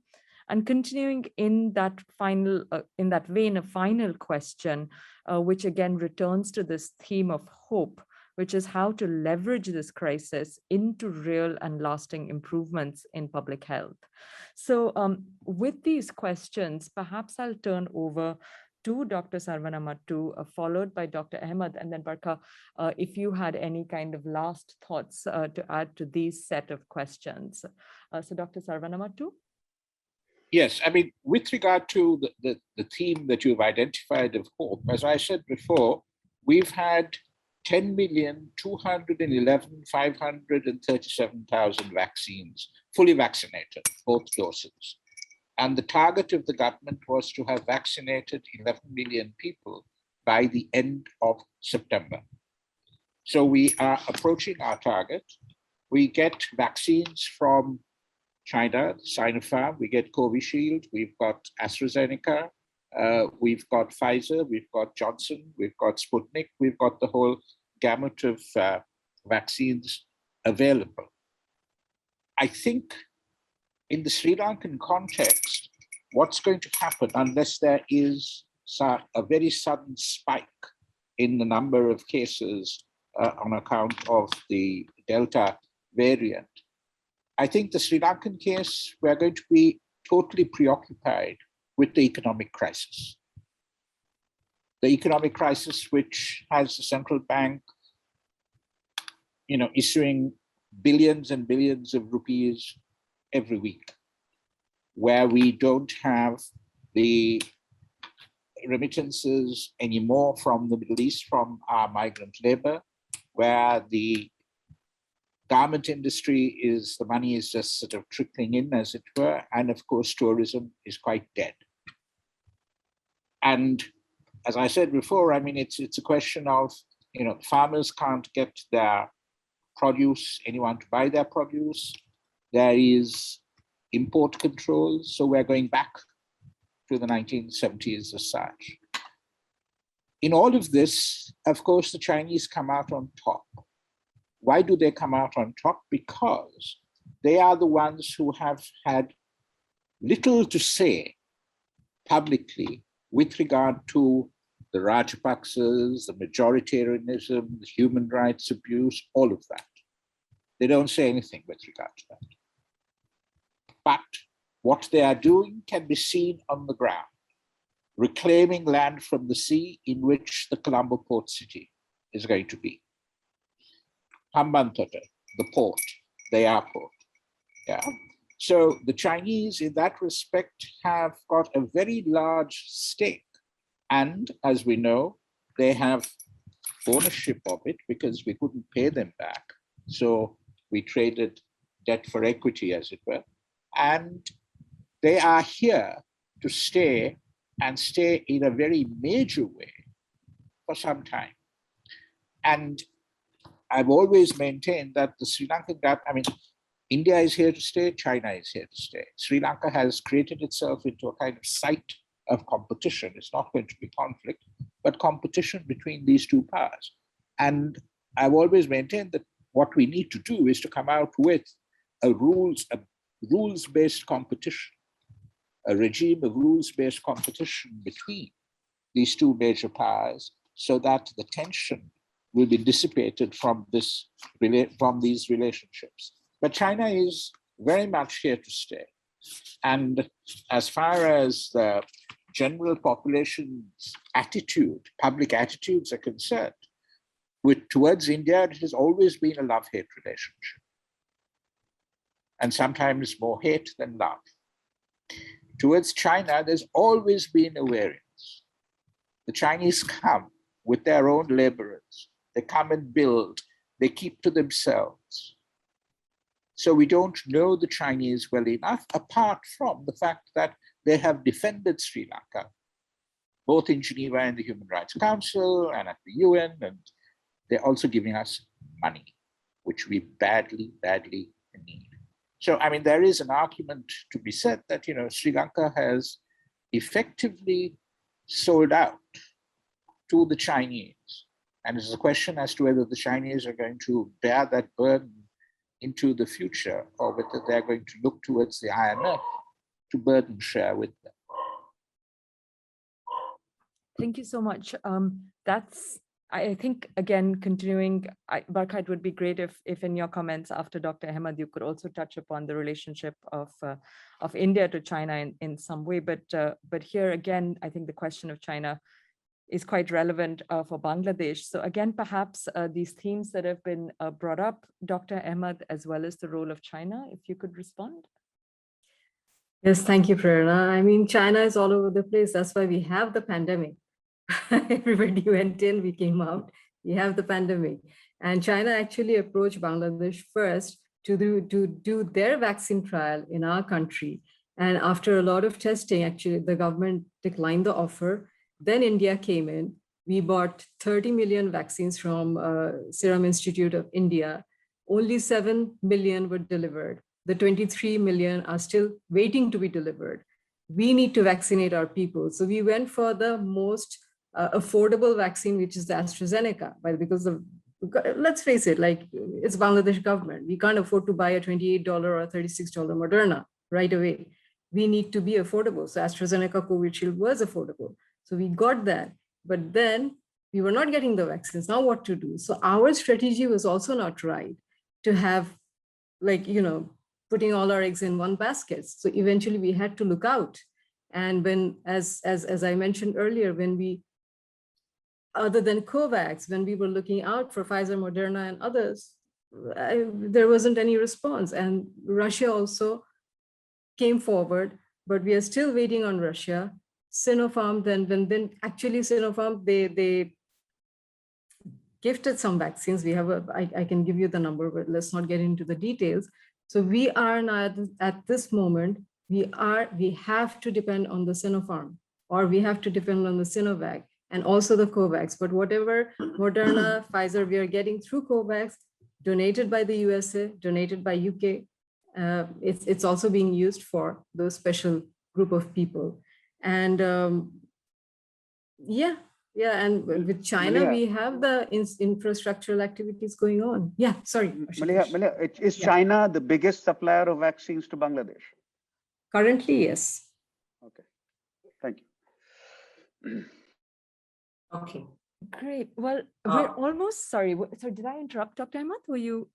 And continuing in that vein, a final question, which again returns to this theme of hope, which is how to leverage this crisis into real and lasting improvements in public health. So with these questions, perhaps I'll turn over to Dr. Sarvana Mattu, followed by Dr. Ahmed, and then Barka, if you had any kind of last thoughts to add to these set of questions. So Dr. Sarvana Mattu? Yes, I mean, with regard to the theme that you've identified of hope, as I said before, we've had 10,211,537,000 vaccines, fully vaccinated, both doses. And the target of the government was to have vaccinated 11 million people by the end of September. So we are approaching our target. We get vaccines from China, Sinopharm, we get Covishield, we've got AstraZeneca, we've got Pfizer, we've got Johnson, we've got Sputnik, we've got the whole gamut of vaccines available. I think in the Sri Lankan context, what's going to happen unless there is a very sudden spike in the number of cases on account of the Delta variant, I think the Sri Lankan case, we're going to be totally preoccupied with the economic crisis. The economic crisis, which has the central bank, issuing billions and billions of rupees every week, where we don't have the remittances anymore from the Middle East, from our migrant labor, where the garment industry the money is just sort of trickling in, as it were, and of course, tourism is quite dead. And as I said before, I mean, it's a question of, farmers can't get their produce, anyone to buy their produce. There is import controls, so we're going back to the 1970s as such. In all of this, of course, the Chinese come out on top. Why do they come out on top? Because they are the ones who have had little to say publicly with regard to the Rajapaksas, the majoritarianism, the human rights abuse, all of that. They don't say anything with regard to that. But what they are doing can be seen on the ground, reclaiming land from the sea in which the Colombo port city is going to be. Hambantota, the port, the airport. Yeah. So the Chinese in that respect have got a very large stake. And as we know, they have ownership of it because we couldn't pay them back. So we traded debt for equity, as it were. And they are here to stay and stay in a very major way for some time. And I've always maintained that the Sri Lankan, India is here to stay, China is here to stay. Sri Lanka has created itself into a kind of site of competition. It's not going to be conflict, but competition between these two powers. And I've always maintained that what we need to do is to come out with a rules-based competition, a regime of rules-based competition between these two major powers, so that the tension will be dissipated from these relationships. But China is very much here to stay. And as far as the general population's attitude, public attitudes are concerned, towards India, it has always been a love-hate relationship. And sometimes more hate than love. Towards China, there's always been a variance. The Chinese come with their own laborers. They come and build. They keep to themselves. So we don't know the Chinese well enough, apart from the fact that they have defended Sri Lanka, both in Geneva and the Human Rights Council and at the UN, and they're also giving us money, which we badly, badly need. So, I mean, there is an argument to be said that, you know, Sri Lanka has effectively sold out to the Chinese. And it's a question as to whether the Chinese are going to bear that burden into the future, or whether they're going to look towards the IMF to burden share with them. Thank you so much. I think, again, continuing, Barkha, it would be great if in your comments after Dr. Ahmed, you could also touch upon the relationship of India to China in some way. But here again, I think the question of China is quite relevant for Bangladesh. So again, perhaps these themes that have been brought up, Dr. Ahmed, as well as the role of China, if you could respond. Yes, thank you, Prerna. I mean, China is all over the place. That's why we have the pandemic. Everybody went in, we came out, we have the pandemic. And China actually approached Bangladesh first to do their vaccine trial in our country. And after a lot of testing, actually, the government declined the offer. Then India came in. We bought 30 million vaccines from Serum Institute of India. Only 7 million were delivered. The 23 million are still waiting to be delivered. We need to vaccinate our people. So we went for the most affordable vaccine, which is the AstraZeneca, because let's face it, like, it's Bangladesh government. We can't afford to buy a $28 or $36 Moderna right away. We need to be affordable. So AstraZeneca COVID was affordable. So we got that, but then we were not getting the vaccines. Now what to do? So our strategy was also not right to have, like, you know, putting all our eggs in one basket. So eventually we had to look out. And when, as I mentioned earlier, when we, other than COVAX, when we were looking out for Pfizer, Moderna, and others, there wasn't any response. And Russia also came forward, but we are still waiting on Russia. Sinopharm, then actually Sinopharm, they gifted some vaccines. We have I can give you the number, but let's not get into the details. So we are now at this moment, we have to depend on the Sinopharm, or we have to depend on the Sinovac and also the COVAX. But whatever Moderna, Pfizer we are getting through COVAX, donated by the USA, donated by UK, it's also being used for those special group of people. And and with China, Malia, we have the infrastructural activities going on. Yeah, sorry. Malia, is China the biggest supplier of vaccines to Bangladesh? Currently, yes. Okay, thank you. Okay. Great. Well, we're almost, sorry, did I interrupt, Dr. Ahmed? Were you?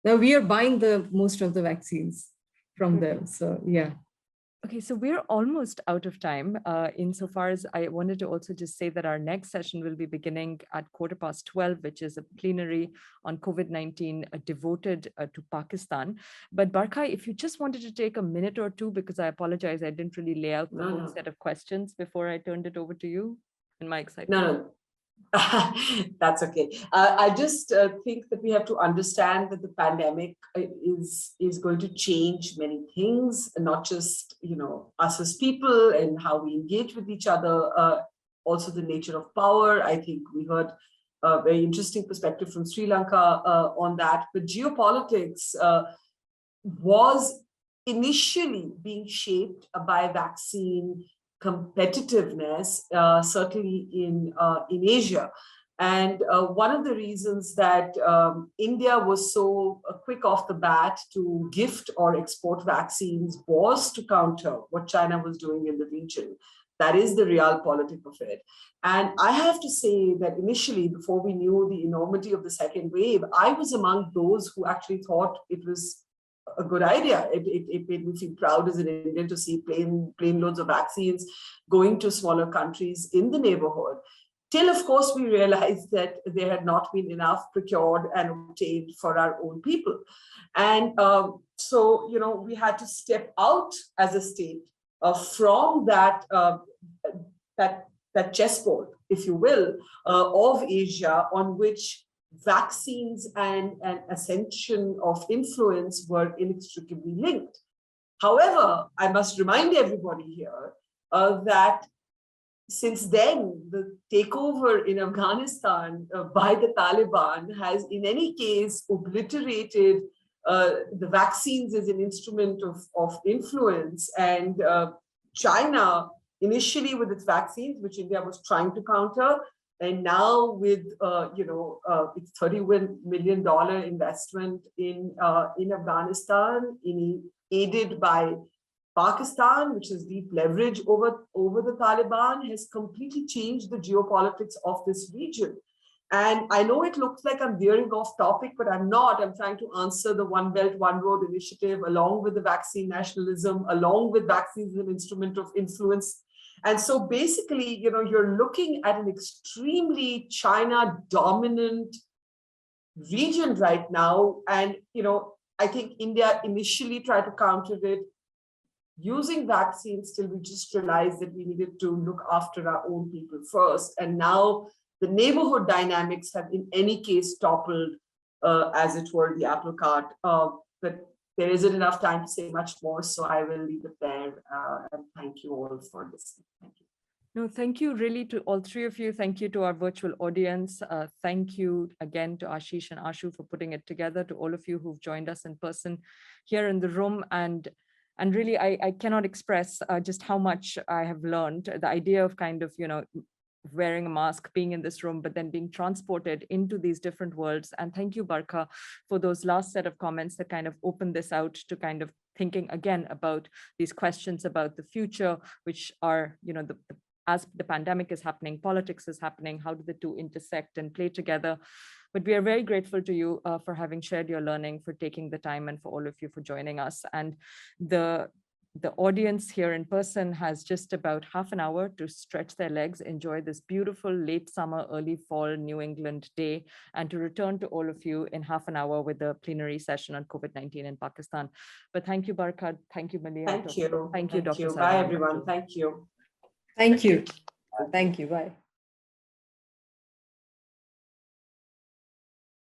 Now we are buying most of the vaccines from them. So yeah. Okay, so we're almost out of time. Insofar as I wanted to also just say that our next session will be beginning at 12:15, which is a plenary on COVID-19 devoted to Pakistan. But Barkha, if you just wanted to take a minute or two, because I apologize, I didn't really lay out the whole set of questions before I turned it over to you and my excitement. No. That's okay. I just think that we have to understand that the pandemic is going to change many things, not just, you know, us as people and how we engage with each other, also the nature of power. I think we heard a very interesting perspective from Sri Lanka on that. But geopolitics was initially being shaped by vaccine competitiveness, certainly in Asia. And one of the reasons that India was so quick off the bat to gift or export vaccines was to counter what China was doing in the region. That is the realpolitik of it. And I have to say that initially, before we knew the enormity of the second wave, I was among those who actually thought it was a good idea. It made me feel proud as an Indian to see plane loads of vaccines going to smaller countries in the neighborhood. Till, of course, we realized that there had not been enough procured and obtained for our own people. And so, we had to step out as a state from that chessboard, if you will, of Asia, on which vaccines and ascension of influence were inextricably linked. However, I must remind everybody here that since then, the takeover in Afghanistan by the Taliban has in any case obliterated the vaccines as an instrument of influence. And China, initially with its vaccines, which India was trying to counter, and now with its $31 million investment in Afghanistan, aided by Pakistan, which has deep leverage over the Taliban, has completely changed the geopolitics of this region. And I know it looks like I'm veering off topic, but I'm not. I'm trying to answer the One Belt, One Road initiative, along with the vaccine nationalism, along with vaccines as an instrument of influence. And so basically, you're looking at an extremely China-dominant region right now. And, I think India initially tried to counter it using vaccines till we just realized that we needed to look after our own people first. And now the neighborhood dynamics have in any case toppled, as it were, the apple cart. But there isn't enough time to say much more, so I will leave it there. And thank you all for listening. Thank you. No, thank you really to all three of you. Thank you to our virtual audience. Thank you again to Ashish and Ashu for putting it together, to all of you who've joined us in person here in the room. And really, I cannot express just how much I have learned. The idea of kind of, wearing a mask, being in this room, but then being transported into these different worlds. And thank you, Barkha, for those last set of comments that kind of opened this out to kind of thinking again about these questions about the future, which are, as the pandemic is happening, politics is happening, how do the two intersect and play together? But we are very grateful to you for having shared your learning, for taking the time, and for all of you for joining us. And the audience here in person has just about half an hour to stretch their legs, enjoy this beautiful late summer, early fall New England day, and to return to all of you in half an hour with the plenary session on COVID-19 in Pakistan. But thank you, Barkha. Thank you, Malia. Thank you. Thank you, Dr. Bye, everyone. Thank you. Thank you. Thank you. Bye.